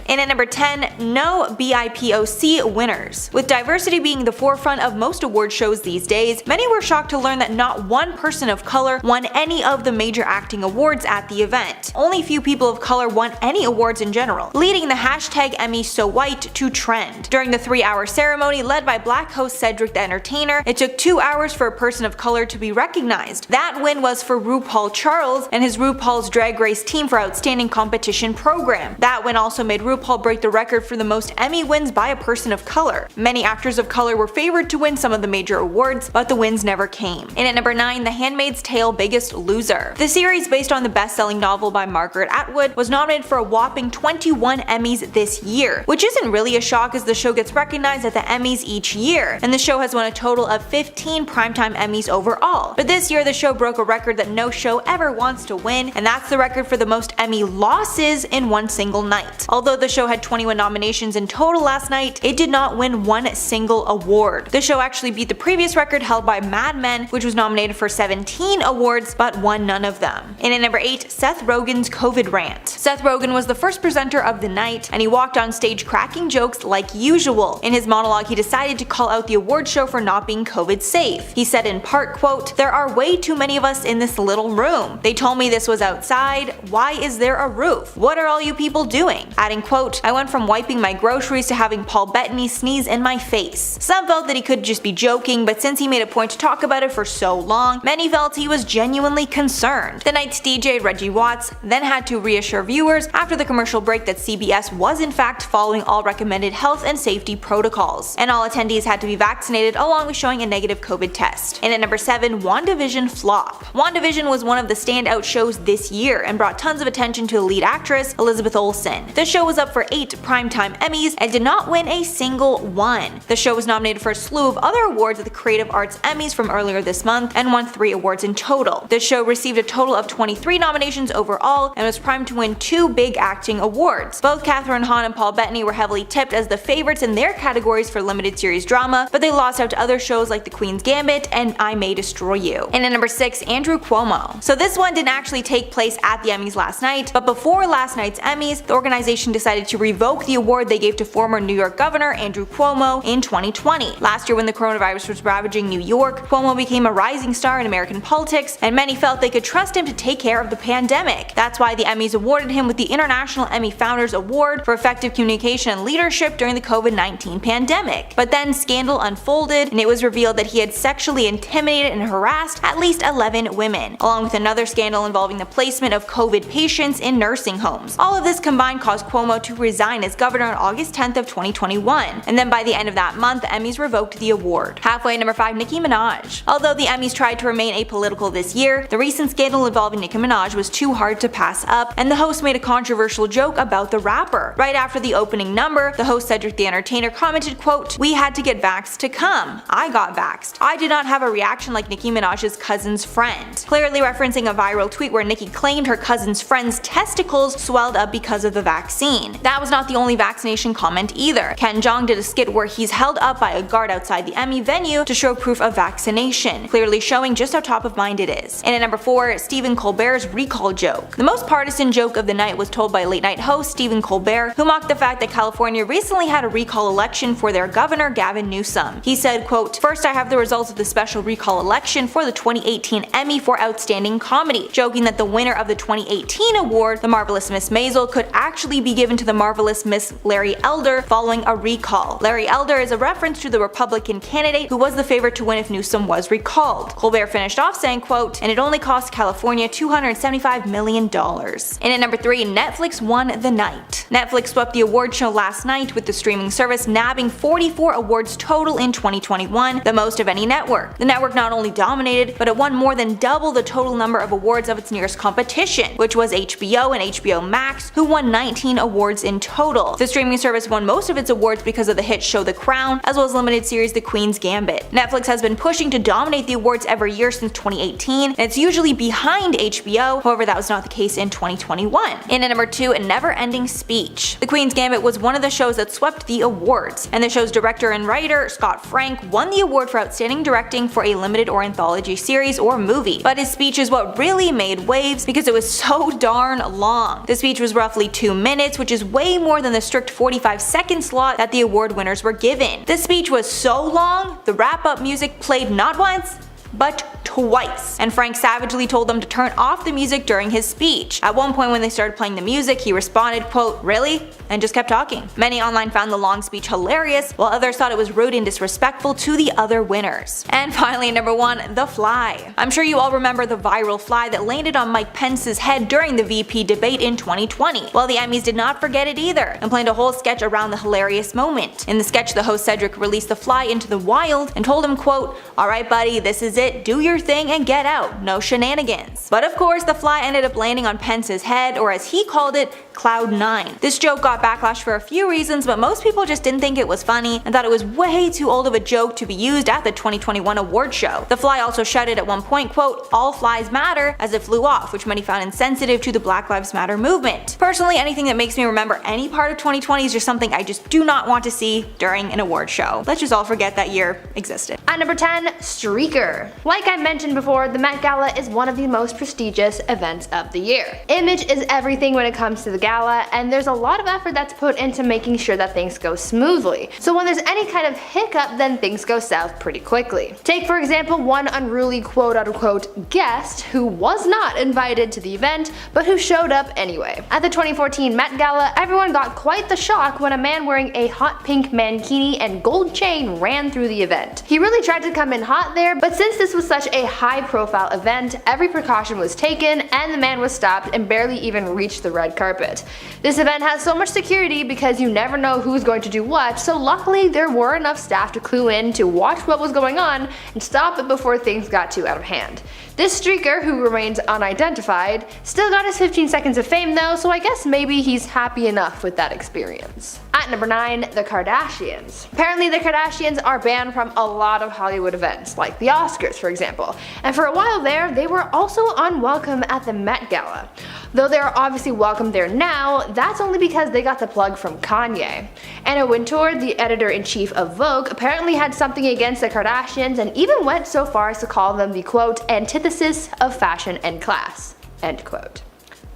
C: And at number 10, no BIPOC winners. With diversity being the forefront of most award shows these days, many were shocked to learn that not one person of color won any of the major acting awards at the event. Only few people of color won any awards in general, leading the hashtag #EmmySoWhite to trend. During the 3-hour ceremony led by Black host Cedric the Entertainer, it took 2 hours for a person of color to be recognized. That win was for RuPaul Charles and his RuPaul's Drag Race team for Outstanding Competition Program. That win also made RuPaul break the record for the most Emmy wins by a person of color. Many actors of color were favored to win some of the major awards, but the wins never came. And at number 9, The Handmaid's Tale Biggest Loser. The series, based on the best-selling novel by Margaret Atwood, was nominated for a whopping 21 Emmys this year, which isn't really a shock as the show gets recognized at the Emmys each year, and the show has won a total of 15 primetime Emmys overall. But this year the show broke a record that no show ever wants to win, and that's the record for the most Emmy losses in one single night. Although the show had 21 nominations in total last night, it did not win one single award. The show actually beat the previous record held by Mad Men, which was nominated for 17 awards but won none of them. And at number 8, Seth Rogen's COVID rant. Seth Rogen was the first presenter of the night, and he walked on stage cracking jokes like usual. In his monologue, he decided to call out the award show for not being COVID safe. He said in part, quote, "There are way too many of us in this little room. They told me this was outside. Why is there a roof? What are all you people doing?" Adding, quote, "I went from wiping my groceries to having Paul Bettany sneeze in my face." Some felt that he could just be joking, but since he made a point to talk about it for so long, many felt he was genuinely concerned. The night's DJ, Reggie Watts, then had to reassure viewers after the commercial break that CBS was in fact following all recommended health and safety protocols, and all attendees had to be vaccinated along with showing a negative COVID test. And at number 7, WandaVision flop. WandaVision was one of the standout shows this year and brought tons of attention to the lead actress, Elizabeth Olsen. The show was up for 8 primetime Emmys and did not win a single one. The show was nominated for a slew of other awards at the Creative Arts Emmys from earlier this month and won 3 awards in total. The show received a total of 23 nominations overall and was primed to win 2 big acting awards. Both Kathryn Hahn and Paul Bettany were heavily tipped as the favorites in their categories for limited series drama, but they lost out to other shows like The Queen's Gambit and I May Destroy You. And at number 6, Andrew Cuomo. So this one didn't actually take place at the Emmys last night, but before last night's Emmys, the organization decided to revoke the award they gave to former New York Governor Andrew Cuomo in 2020. Last year when the coronavirus was ravaging New York, Cuomo became a rising star in American politics, and many felt they could trust him to take care of the pandemic. That's why the Emmys awarded him with the International Emmy Founders Award for effective communication and leadership during the COVID-19 pandemic. But then scandal unfolded, and it was revealed that he had sexually intimidated and harassed at least 11 women, along with another scandal involving the placement of COVID patients in nursing homes. All of this combined caused Cuomo to resign as governor on August 10th of 2021, and then by the end of that month, the Emmys revoked the award. Halfway at number 5, Nicki Minaj. Although the Emmys tried to remain apolitical this year, the recent scandal involving Nicki Minaj was too hard to pass up, and the host made a controversial joke about the rapper. Right after the opening number, the host Cedric the Entertainer commented, quote, "We had to get vaxxed to come. I got vaxxed. I did not have a reaction like Nicki Minaj's cousin's friend," clearly referencing a viral tweet where Nicki claimed her cousin's friend's testicles swelled up because of the vaccine. That was not the only vaccination comment either. Ken Jeong did a skit where he's held up by a guard outside the Emmy venue to show proof of vaccination, clearly showing just how top of mind it is. And at number 4, Stephen Colbert's recall joke. The most partisan joke of the night was told by late night host Stephen Colbert, who mocked the fact that California recently had a recall election for their governor Gavin Newsom. He said, quote, "First I have the results of the special recall election for the 2018 Emmy for Outstanding Comedy," joking that the winner of the 2018 award, The Marvelous Miss Maisel, could actually be given given to the marvelous Miss Larry Elder following a recall. Larry Elder is a reference to the Republican candidate who was the favorite to win if Newsom was recalled. Colbert finished off saying, quote, "And it only cost California $275 million. And at number 3, Netflix won the night. Netflix swept the award show last night, with the streaming service nabbing 44 awards total in 2021, the most of any network. The network not only dominated, but it won more than double the total number of awards of its nearest competition, which was HBO and HBO Max, who won 19 awards in total. The streaming service won most of its awards because of the hit show The Crown, as well as limited series The Queen's Gambit. Netflix has been pushing to dominate the awards every year since 2018, and it's usually behind HBO, however that was not the case in 2021. And at number 2, A Never-Ending Speech. The Queen's Gambit was one of the shows that swept the awards, and the show's director and writer, Scott Frank, won the award for Outstanding Directing for a limited or anthology series or movie. But his speech is what really made waves because it was so darn long. The speech was roughly 2 minutes, which is way more than the strict 45-second slot that the award winners were given. This speech was so long, the wrap-up music played not once, but twice, and Frank savagely told them to turn off the music during his speech. At one point when they started playing the music, he responded, quote, "Really?" and just kept talking. Many online found the long speech hilarious, while others thought it was rude and disrespectful to the other winners. And finally, number 1, The Fly. I'm sure you all remember the viral fly that landed on Mike Pence's head during the VP debate in 2020. Well, the Emmys did not forget it either, and planned a whole sketch around the hilarious moment. In the sketch, the host Cedric released the fly into the wild and told him, quote, "Alright buddy, this is it, do your thing and get out, no shenanigans." But of course, the fly ended up landing on Pence's head, or as he called it, Cloud 9. This joke got backlash for a few reasons, but most people just didn't think it was funny and thought it was way too old of a joke to be used at the 2021 award show. The fly also shouted at one point, quote, "All flies matter," as it flew off, which many found insensitive to the Black Lives Matter movement. Personally, anything that makes me remember any part of 2020 is just something I just do not want to see during an award show. Let's just all forget that year existed.
A: At number 10, Streaker. Like I mentioned before, the Met Gala is one of the most prestigious events of the year. Image is everything when it comes to the gala, and there's a lot of effort that's put into making sure that things go smoothly. So when there's any kind of hiccup, then things go south pretty quickly. Take for example one unruly quote-unquote guest who was not invited to the event, but who showed up anyway. At the 2014 Met Gala, everyone got quite the shock when a man wearing a hot pink mankini and gold chain ran through the event. He really tried to come in hot there, but since this was such a high-profile event, every precaution was taken and the man was stopped and barely even reached the red carpet. This event has so much security because you never know who's going to do what, so luckily there were enough staff to clue in to watch what was going on and stop it before things got too out of hand. This streaker, who remains unidentified, still got his 15 seconds of fame though, so I guess maybe he's happy enough with that experience. At number 9, the Kardashians. Apparently the Kardashians are banned from a lot of Hollywood events, like the Oscars for example, and for a while there, they were also unwelcome at the Met Gala. Though they are obviously welcome there now, that's only because they got the plug from Kanye. Anna Wintour, the editor-in-chief of Vogue, apparently had something against the Kardashians and even went so far as to call them the quote, "antithesis of fashion and class," end quote.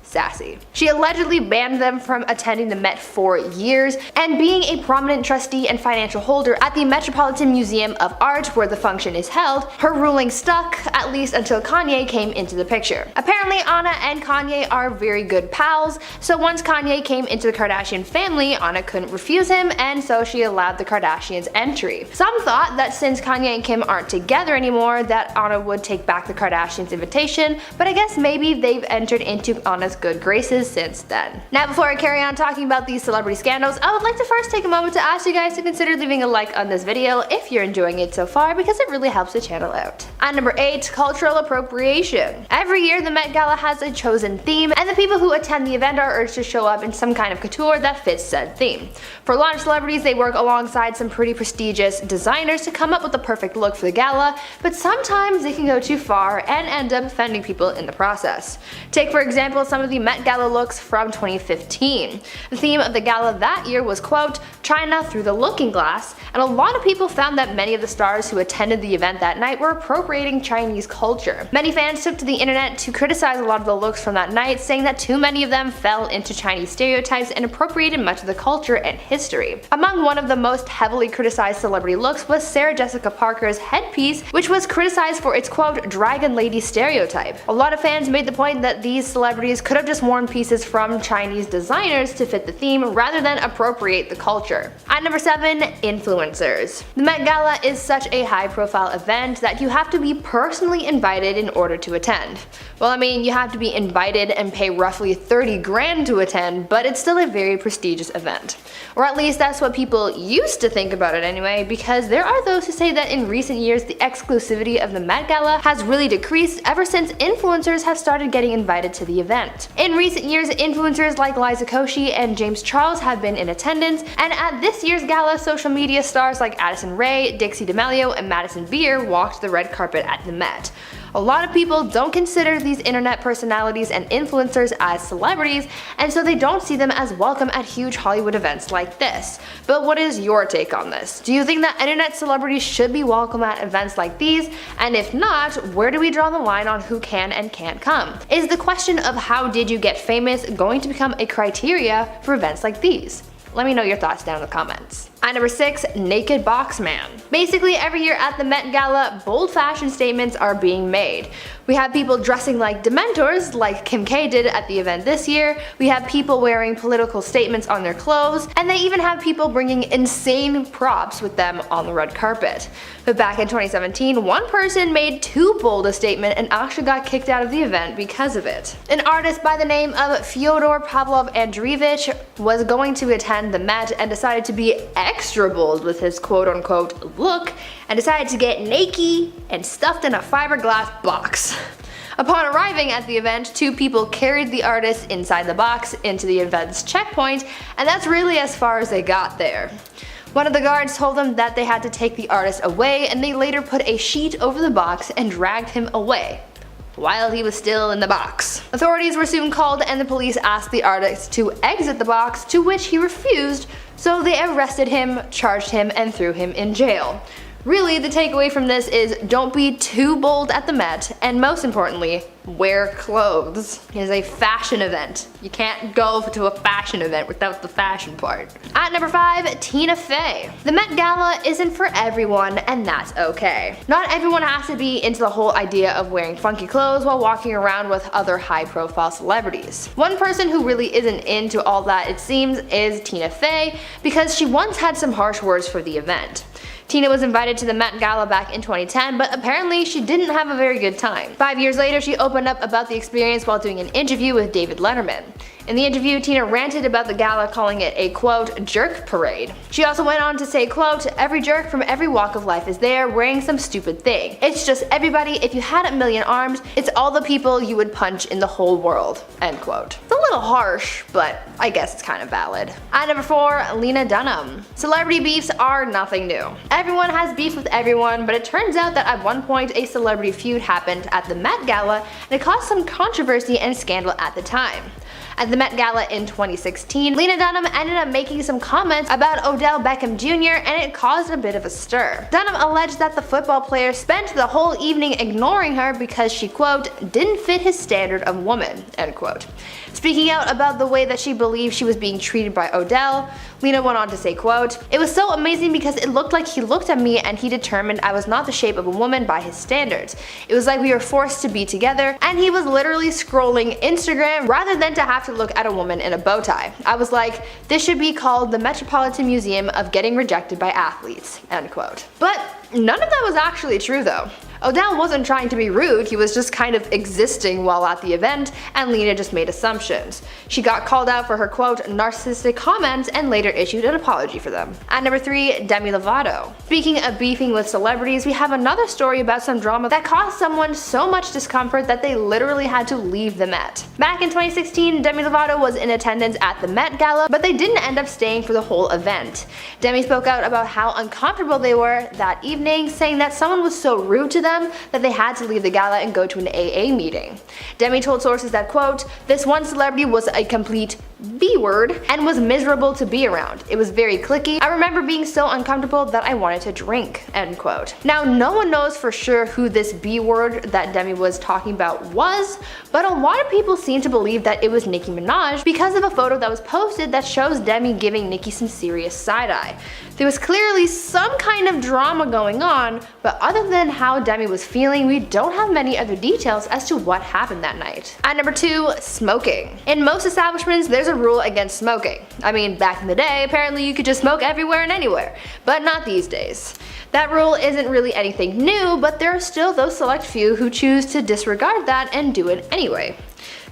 A: Sassy. She allegedly banned them from attending the Met for years, and being a prominent trustee and financial holder at the Metropolitan Museum of Art where the function is held, her ruling stuck, at least until Kanye came into the picture. Apparently Anna and Kanye are very good pals, so once Kanye came into the Kardashian family, Anna couldn't refuse him, and so she allowed the Kardashians entry. Some thought that since Kanye and Kim aren't together anymore, that Anna would take back the Kardashians' invitation, but I guess maybe they've entered into Anna's good graces since then. Now before I carry on talking about these celebrity scandals, I would like to first take a moment to ask you guys to consider leaving a like on this video if you're enjoying it so far, because it really helps the channel out. At number 8, cultural appropriation. Every year the Met Gala has a chosen theme, and the people who attend the event are urged to show up in some kind of couture that fits said theme. For a lot of celebrities, they work alongside some pretty prestigious designers to come up with the perfect look for the gala, but sometimes they can go too far and end up offending people in the process. Take for example some of the Met Gala looks from 2015. The theme of the gala that year was quote, "China through the looking glass," and a lot of people found that many of the stars who attended the event that night were appropriating Chinese culture. Many fans took to the internet to criticize a lot of the looks from that night, saying that too many of them fell into Chinese stereotypes and appropriated much of the culture and history. Among one of the most heavily criticized celebrity looks was Sarah Jessica Parker's headpiece, which was criticized for its quote, "Dragon Lady" stereotype. A lot of fans made the point that these celebrities could have just worn pieces from Chinese designers to fit the theme rather than appropriate the culture. At number 7, influencers. The Met Gala is such a high-profile event that you have to be personally invited in order to attend. Well, I mean, you have to be invited and pay roughly 30 grand to attend, but it's still a very prestigious event. Or at least that's what people used to think about it anyway, because there are those who say that in recent years the exclusivity of the Met Gala has really decreased ever since influencers have started getting invited to the event. In recent years, influencers like Liza Koshy and James Charles have been in attendance, and at this year's gala, social media stars like Addison Rae, Dixie D'Amelio, and Madison Beer walked the red carpet at the Met. A lot of people don't consider these internet personalities and influencers as celebrities, and so they don't see them as welcome at huge Hollywood events like this. But what is your take on this? Do you think that internet celebrities should be welcome at events like these? And if not, where do we draw the line on who can and can't come? Is the question of how did you get famous going to become a criteria for events like these? Let me know your thoughts down in the comments. At number 6, Naked Box Man. Basically every year at the Met Gala, bold fashion statements are being made. We have people dressing like Dementors, like Kim K did at the event this year, we have people wearing political statements on their clothes, and they even have people bringing insane props with them on the red carpet. But back in 2017, one person made too bold a statement and actually got kicked out of the event because of it. An artist by the name of Fyodor Pavlov Andreevich was going to attend the Met and decided to be extra bold with his quote-unquote look and decided to get naked and stuffed in a fiberglass box. Upon arriving at the event, 2 people carried the artist inside the box into the event's checkpoint, and that's really as far as they got there. One of the guards told them that they had to take the artist away, and they later put a sheet over the box and dragged him away while he was still in the box. Authorities were soon called and the police asked the artist to exit the box, to which he refused, so they arrested him, charged him, and threw him in jail. Really, the takeaway from this is don't be too bold at the Met, and most importantly, wear clothes. It is a fashion event. You can't go to a fashion event without the fashion part. At number 5, Tina Fey. The Met Gala isn't for everyone, and that's okay. Not everyone has to be into the whole idea of wearing funky clothes while walking around with other high-profile celebrities. One person who really isn't into all that, it seems, is Tina Fey, because she once had some harsh words for the event. Tina was invited to the Met Gala back in 2010, but apparently she didn't have a very good time. 5 years later, she opened up about the experience while doing an interview with David Letterman. In the interview, Tina ranted about the gala, calling it a quote, jerk parade. She also went on to say, quote, every jerk from every walk of life is there wearing some stupid thing. It's just everybody. If you had a million arms, it's all the people you would punch in the whole world, end quote. It's a little harsh, but I guess it's kind of valid. At number 4, Lena Dunham. Celebrity beefs are nothing new. Everyone has beef with everyone, but it turns out that at one point a celebrity feud happened at the Met Gala, and it caused some controversy and scandal at the time. At the Met Gala in 2016, Lena Dunham ended up making some comments about Odell Beckham Jr. and it caused a bit of a stir. Dunham alleged that the football player spent the whole evening ignoring her because she, quote, didn't fit his standard of woman, end quote. Speaking out about the way that she believed she was being treated by Odell, Lena went on to say, quote, it was so amazing because it looked like he looked at me and he determined I was not the shape of a woman by his standards. It was like we were forced to be together, and he was literally scrolling Instagram rather than to have to look at a woman in a bow tie. I was like, this should be called the Metropolitan Museum of Getting Rejected by Athletes, end quote. But none of that was actually true though. Odell wasn't trying to be rude, he was just kind of existing while at the event, and Lena just made assumptions. She got called out for her quote, narcissistic comments and later issued an apology for them. At number 3, Demi Lovato. Speaking of beefing with celebrities, we have another story about some drama that caused someone so much discomfort that they literally had to leave the Met. Back in 2016, Demi Lovato was in attendance at the Met Gala, but they didn't end up staying for the whole event. Demi spoke out about how uncomfortable they were that evening, saying that someone was so rude to them that they had to leave the gala and go to an AA meeting. Demi told sources that, quote, this one celebrity was a complete B word, and was miserable to be around. It was very cliquey. I remember being so uncomfortable that I wanted to drink, end quote. Now, no one knows for sure who this B word that Demi was talking about was, but a lot of people seem to believe that it was Nicki Minaj because of a photo that was posted that shows Demi giving Nicki some serious side-eye. There was clearly some kind of drama going on, but other than how Demi was feeling, we don't have many other details as to what happened that night. At number 2, smoking. In most establishments, there's a rule against smoking. I mean, back in the day, apparently you could just smoke everywhere and anywhere, but not these days. That rule isn't really anything new, but there are still those select few who choose to disregard that and do it anyway.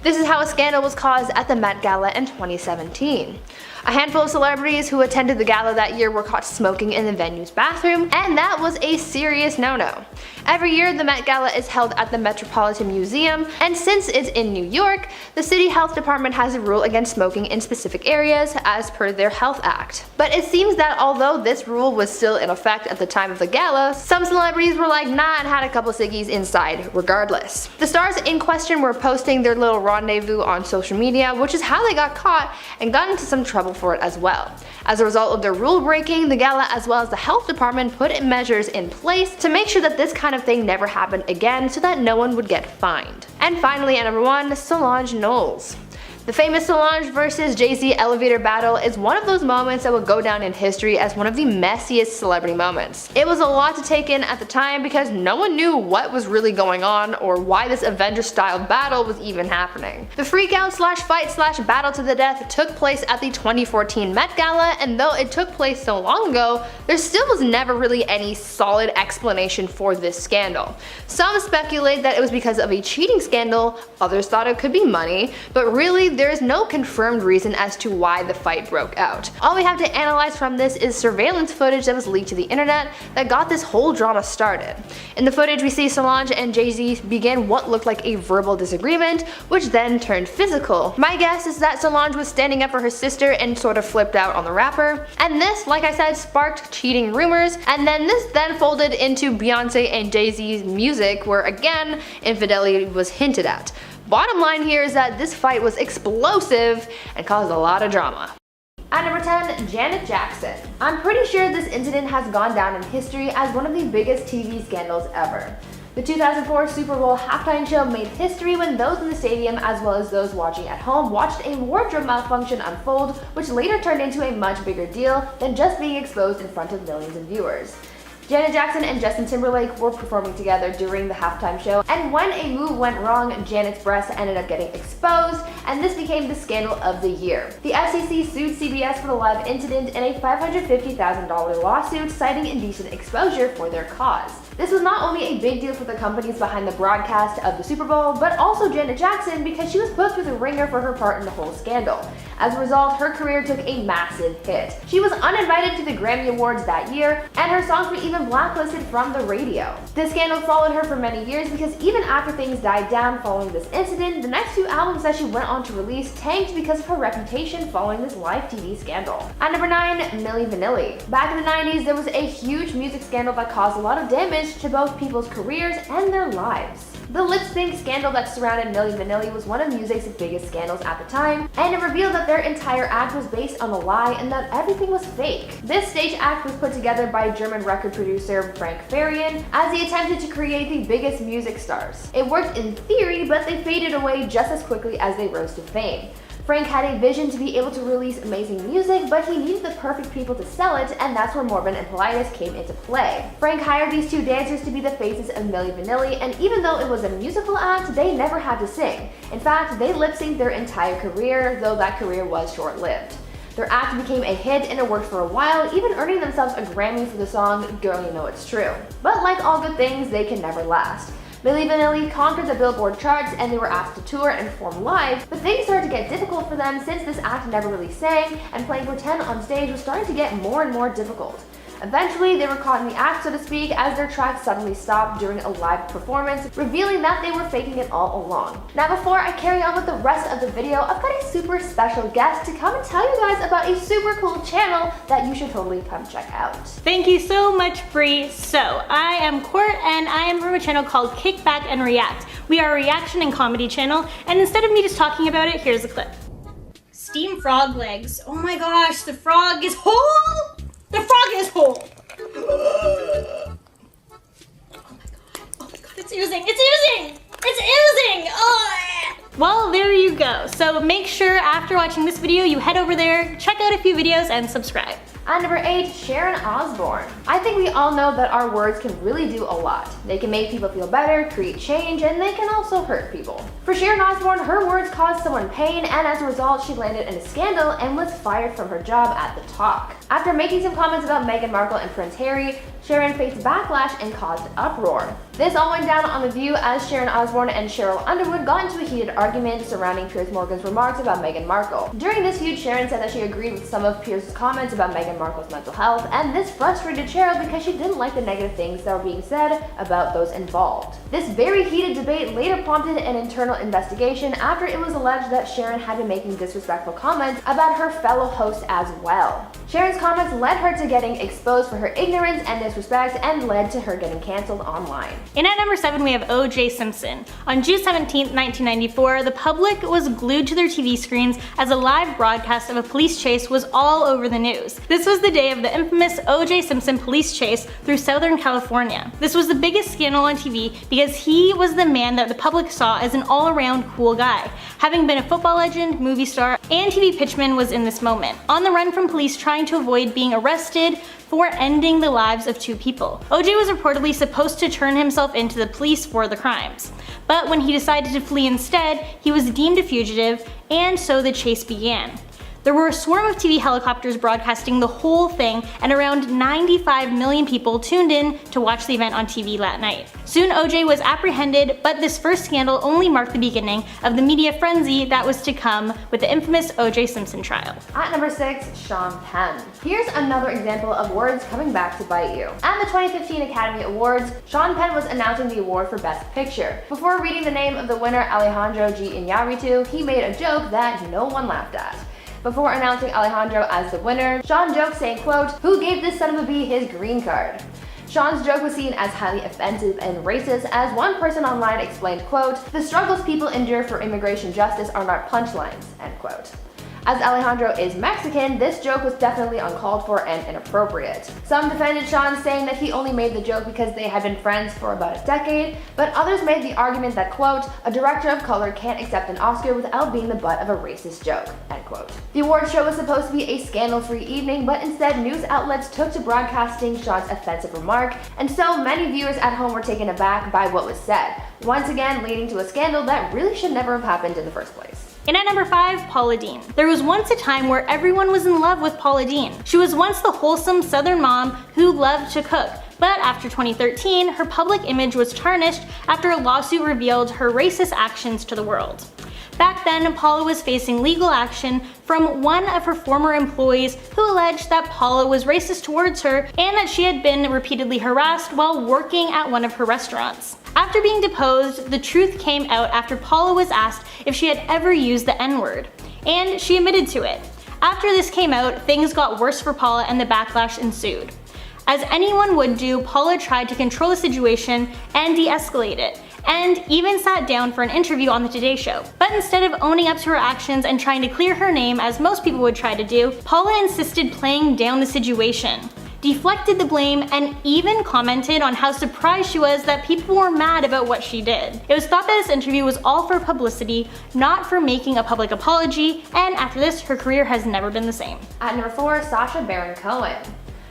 A: This is how a scandal was caused at the Met Gala in 2017. A handful of celebrities who attended the gala that year were caught smoking in the venue's bathroom, and that was a serious no-no. Every year, the Met Gala is held at the Metropolitan Museum, and since it's in New York, the city health department has a rule against smoking in specific areas as per their Health Act. But it seems that although this rule was still in effect at the time of the gala, some celebrities were like nah and had a couple ciggies inside regardless. The stars in question were posting their little rendezvous on social media, which is how they got caught and got into some trouble for it as well. As a result of their rule breaking, the gala as well as the health department put measures in place to make sure that this kind of thing never happened again so that no one would get fined. And finally, at number 1, Solange Knowles. The famous Solange versus Jay-Z elevator battle is one of those moments that will go down in history as one of the messiest celebrity moments. It was a lot to take in at the time because no one knew what was really going on or why this Avenger-style battle was even happening. The freakout slash fight slash battle to the death took place at the 2014 Met Gala, and though it took place so long ago, there still was never really any solid explanation for this scandal. Some speculate that it was because of a cheating scandal, others thought it could be money, but really there is no confirmed reason as to why the fight broke out. All we have to analyze from this is surveillance footage that was leaked to the internet that got this whole drama started. In the footage, we see Solange and Jay-Z begin what looked like a verbal disagreement, which then turned physical. My guess is that Solange was standing up for her sister and sort of flipped out on the rapper, and this, like I said, sparked cheating rumors, and then this then folded into Beyonce and Jay-Z's music, where again, infidelity was hinted at. Bottom line here is that this fight was explosive and caused a lot of drama. At number 10, Janet Jackson. I'm pretty sure this incident has gone down in history as one of the biggest TV scandals ever. The 2004 Super Bowl halftime show made history when those in the stadium as well as those watching at home watched a wardrobe malfunction unfold, which later turned into a much bigger deal than just being exposed in front of millions of viewers. Janet Jackson and Justin Timberlake were performing together during the halftime show, and when a move went wrong, Janet's breasts ended up getting exposed, and this became the scandal of the year. The FCC sued CBS for the live incident in a $550,000 lawsuit citing indecent exposure for their cause. This was not only a big deal for the companies behind the broadcast of the Super Bowl, but also Janet Jackson because she was put through the ringer for her part in the whole scandal. As a result, her career took a massive hit. She was uninvited to the Grammy Awards that year, and her songs were even blacklisted from the radio. This scandal followed her for many years because even after things died down following this incident, the next few albums that she went on to release tanked because of her reputation following this live TV scandal. At number 9, Milli Vanilli. Back in the 90s, there was a huge music scandal that caused a lot of damage to both people's careers and their lives. The lip sync scandal that surrounded Milli Vanilli was one of music's biggest scandals at the time, and it revealed that their entire act was based on a lie and that everything was fake. This stage act was put together by German record producer Frank Farian as he attempted to create the biggest music stars. It worked in theory, but they faded away just as quickly as they rose to fame. Frank had a vision to be able to release amazing music, but he needed the perfect people to sell it, and that's where Morbin and Politis came into play. Frank hired these two dancers to be the faces of Milli Vanilli, and even though it was a musical act, they never had to sing. In fact, they lip-synced their entire career, though that career was short-lived. Their act became a hit and it worked for a while, even earning themselves a Grammy for the song Girl You Know It's True. But like all good things, they can never last. Milli Vanilli conquered the Billboard charts and they were asked to tour and perform live, but things started to get difficult for them since this act never really sang, and playing pretend on stage was starting to get more and more difficult. Eventually, they were caught in the act, so to speak, as their track suddenly stopped during a live performance, revealing that they were faking it all along. Now, before I carry on with the rest of the video, I've got a super special guest to come and tell you guys about a super cool channel that you should totally come check out.
F: Thank you so much, Bree. So, I am Court, and I am from a channel called Kick Back and React. We are a reaction and comedy channel, and instead of me just talking about it, here's a clip. steam frog legs. Oh my gosh, the frog is whole! The frog is whole! Oh my god, it's oozing! It's oozing! It's oozing! Oh! Well, there you go. So make sure after watching this video, you head over there, check out a few videos, and subscribe.
A: At number 8, Sharon Osbourne. I think we all know that our words can really do a lot. They can make people feel better, create change, and they can also hurt people. For Sharon Osbourne, her words caused someone pain, and as a result, she landed in a scandal and was fired from her job at the Talk. After making some comments about Meghan Markle and Prince Harry, Sharon faced backlash and caused uproar. This all went down on The View as Sharon Osbourne and Cheryl Underwood got into a heated argument surrounding Piers Morgan's remarks about Meghan Markle. During this feud, Sharon said that she agreed with some of Piers' comments about Meghan Markle's mental health, and this frustrated Cheryl because she didn't like the negative things that were being said about those involved. This very heated debate later prompted an internal investigation after it was alleged that Sharon had been making disrespectful comments about her fellow host as well. Sharon's comments led her to getting exposed for her ignorance and disrespect and led to her getting cancelled online.
F: And at number 7, we have O.J. Simpson. On June 17, 1994, the public was glued to their TV screens as a live broadcast of a police chase was all over the news. This was the day of the infamous O.J. Simpson police chase through Southern California. This was the biggest scandal on TV because he was the man that the public saw as an all-around cool guy. Having been a football legend, movie star, and TV pitchman was in this moment, on the run from police trying to avoid being arrested for ending the lives of 2 people. OJ was reportedly supposed to turn himself into the police for the crimes, but when he decided to flee instead, he was deemed a fugitive, and so the chase began. There were a swarm of TV helicopters broadcasting the whole thing, and around 95 million people tuned in to watch the event on TV that night. Soon OJ was apprehended, but this first scandal only marked the beginning of the media frenzy that was to come with the infamous OJ Simpson trial.
A: At number 6, Sean Penn. Here's another example of words coming back to bite you. At the 2015 Academy Awards, Sean Penn was announcing the award for Best Picture. Before reading the name of the winner, Alejandro G. Iñárritu, he made a joke that no one laughed at. Before announcing Alejandro as the winner, Sean joked saying, quote, "Who gave this son of a bee his green card?" Sean's joke was seen as highly offensive and racist, as one person online explained, quote, "The struggles people endure for immigration justice are not punchlines," end quote. As Alejandro is Mexican, this joke was definitely uncalled for and inappropriate. Some defended Sean, saying that he only made the joke because they had been friends for about a decade, but others made the argument that, quote, "A director of color can't accept an Oscar without being the butt of a racist joke," end quote. The award show was supposed to be a scandal-free evening, but instead news outlets took to broadcasting Sean's offensive remark, and so many viewers at home were taken aback by what was said, once again leading to a scandal that really should never have happened in the first place.
F: And at number 5, Paula Deen. There was once a time where everyone was in love with Paula Deen. She was once the wholesome Southern mom who loved to cook, but after 2013, her public image was tarnished after a lawsuit revealed her racist actions to the world. Back then, Paula was facing legal action from one of her former employees who alleged that Paula was racist towards her and that she had been repeatedly harassed while working at one of her restaurants. After being deposed, the truth came out after Paula was asked if she had ever used the N-word, and she admitted to it. After this came out, things got worse for Paula and the backlash ensued. As anyone would do, Paula tried to control the situation and de-escalate it, and even sat down for an interview on the Today Show. But instead of owning up to her actions and trying to clear her name as most people would try to do, Paula insisted playing down the situation, deflected the blame, and even commented on how surprised she was that people were mad about what she did. It was thought that this interview was all for publicity, not for making a public apology, and after this, her career has never been the same.
A: At number 4, Sacha Baron Cohen.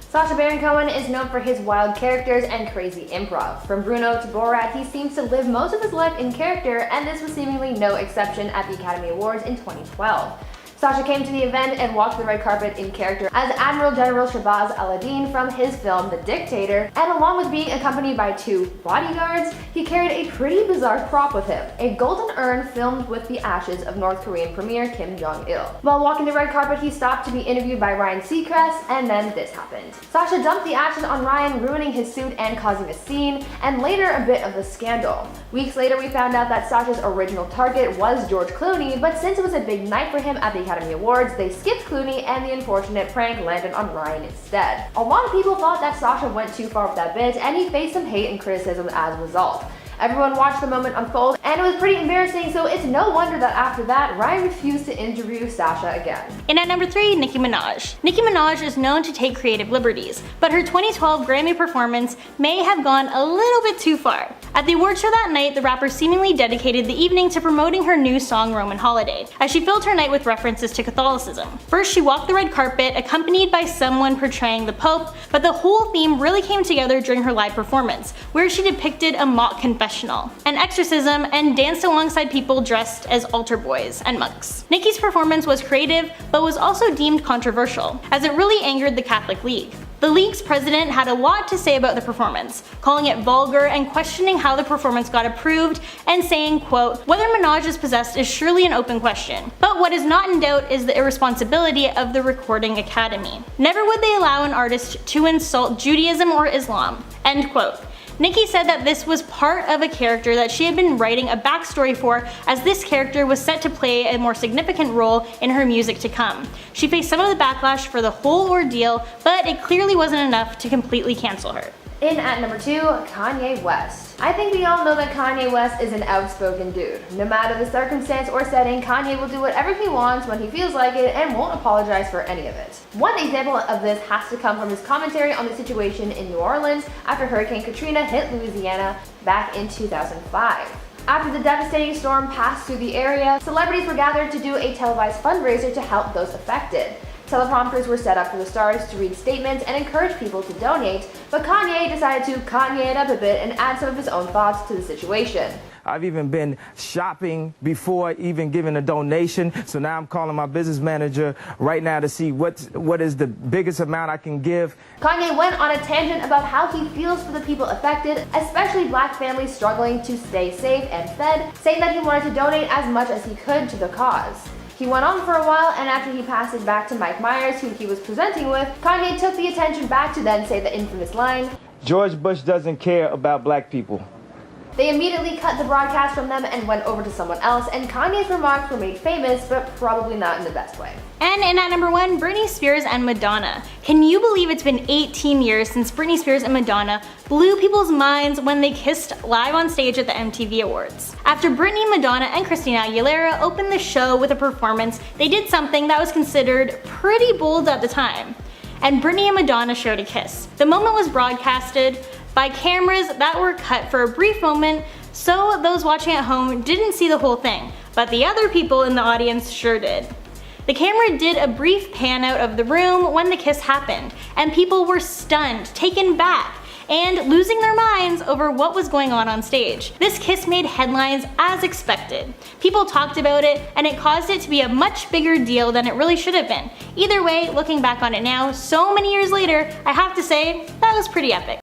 A: Sacha Baron Cohen is known for his wild characters and crazy improv. From Bruno to Borat, he seems to live most of his life in character, and this was seemingly no exception at the Academy Awards in 2012. Sacha came to the event and walked the red carpet in character as Admiral General Shabazz Al-Din from his film The Dictator, and along with being accompanied by 2 bodyguards, he carried a pretty bizarre prop with him, a golden urn filmed with the ashes of North Korean Premier Kim Jong-il. While walking the red carpet, he stopped to be interviewed by Ryan Seacrest, and then this happened. Sacha dumped the ashes on Ryan, ruining his suit and causing a scene, and later a bit of a scandal. Weeks later, we found out that Sacha's original target was George Clooney, but since it was a big night for him at the Academy Awards, they skipped Clooney and the unfortunate prank landed on Ryan instead. A lot of people thought that Sacha went too far with that bit, and he faced some hate and criticism as a result. Everyone watched the moment unfold, and it was pretty embarrassing, so it's no wonder that after that, Ryan refused to interview Sasha again.
F: And at number 3, Nicki Minaj. Nicki Minaj is known to take creative liberties, but her 2012 Grammy performance may have gone a little bit too far. At the awards show that night, the rapper seemingly dedicated the evening to promoting her new song Roman Holiday, as she filled her night with references to Catholicism. First, she walked the red carpet, accompanied by someone portraying the Pope, but the whole theme really came together during her live performance, where she depicted a mock confessional, an exorcism, and danced alongside people dressed as altar boys and monks. Nicki's performance was creative, but was also deemed controversial, as it really angered the Catholic League. The league's president had a lot to say about the performance, calling it vulgar and questioning how the performance got approved, and saying, quote, "Whether Minaj is possessed is surely an open question, but what is not in doubt is the irresponsibility of the Recording Academy. Never would they allow an artist to insult Judaism or Islam," end quote. Nicki said that this was part of a character that she had been writing a backstory for, as this character was set to play a more significant role in her music to come. She faced some of the backlash for the whole ordeal, but it clearly wasn't enough to completely cancel her.
A: In at number 2, Kanye West. I think we all know that Kanye West is an outspoken dude. No matter the circumstance or setting, Kanye will do whatever he wants when he feels like it and won't apologize for any of it. One example of this has to come from his commentary on the situation in New Orleans after Hurricane Katrina hit Louisiana back in 2005. After the devastating storm passed through the area, celebrities were gathered to do a televised fundraiser to help those affected. Teleprompters were set up for the stars to read statements and encourage people to donate, but Kanye decided to Kanye it up a bit and add some of his own thoughts to the situation.
G: I've even been shopping before even giving a donation, so now I'm calling my business manager right now to see what is the biggest amount I can give.
A: Kanye went on a tangent about how he feels for the people affected, especially black families struggling to stay safe and fed, saying that he wanted to donate as much as he could to the cause. He went on for a while, and after he passed it back to Mike Myers, who he was presenting with, Kanye took the attention back to then say the infamous line,
G: "George Bush doesn't care about black people."
A: They immediately cut the broadcast from them and went over to someone else, and Kanye's remarks were made famous, but probably not in the best way.
F: And in at number 1, Britney Spears and Madonna. Can you believe it's been 18 years since Britney Spears and Madonna blew people's minds when they kissed live on stage at the MTV Awards? After Britney, Madonna, and Christina Aguilera opened the show with a performance, they did something that was considered pretty bold at the time. And Britney and Madonna shared a kiss. The moment was broadcasted by cameras that were cut for a brief moment, so those watching at home didn't see the whole thing, but the other people in the audience sure did. The camera did a brief pan out of the room when the kiss happened, and people were stunned, taken back, and losing their minds over what was going on stage. This kiss made headlines as expected. People talked about it, and it caused it to be a much bigger deal than it really should have been. Either way, looking back on it now, so many years later, I have to say, that was pretty epic.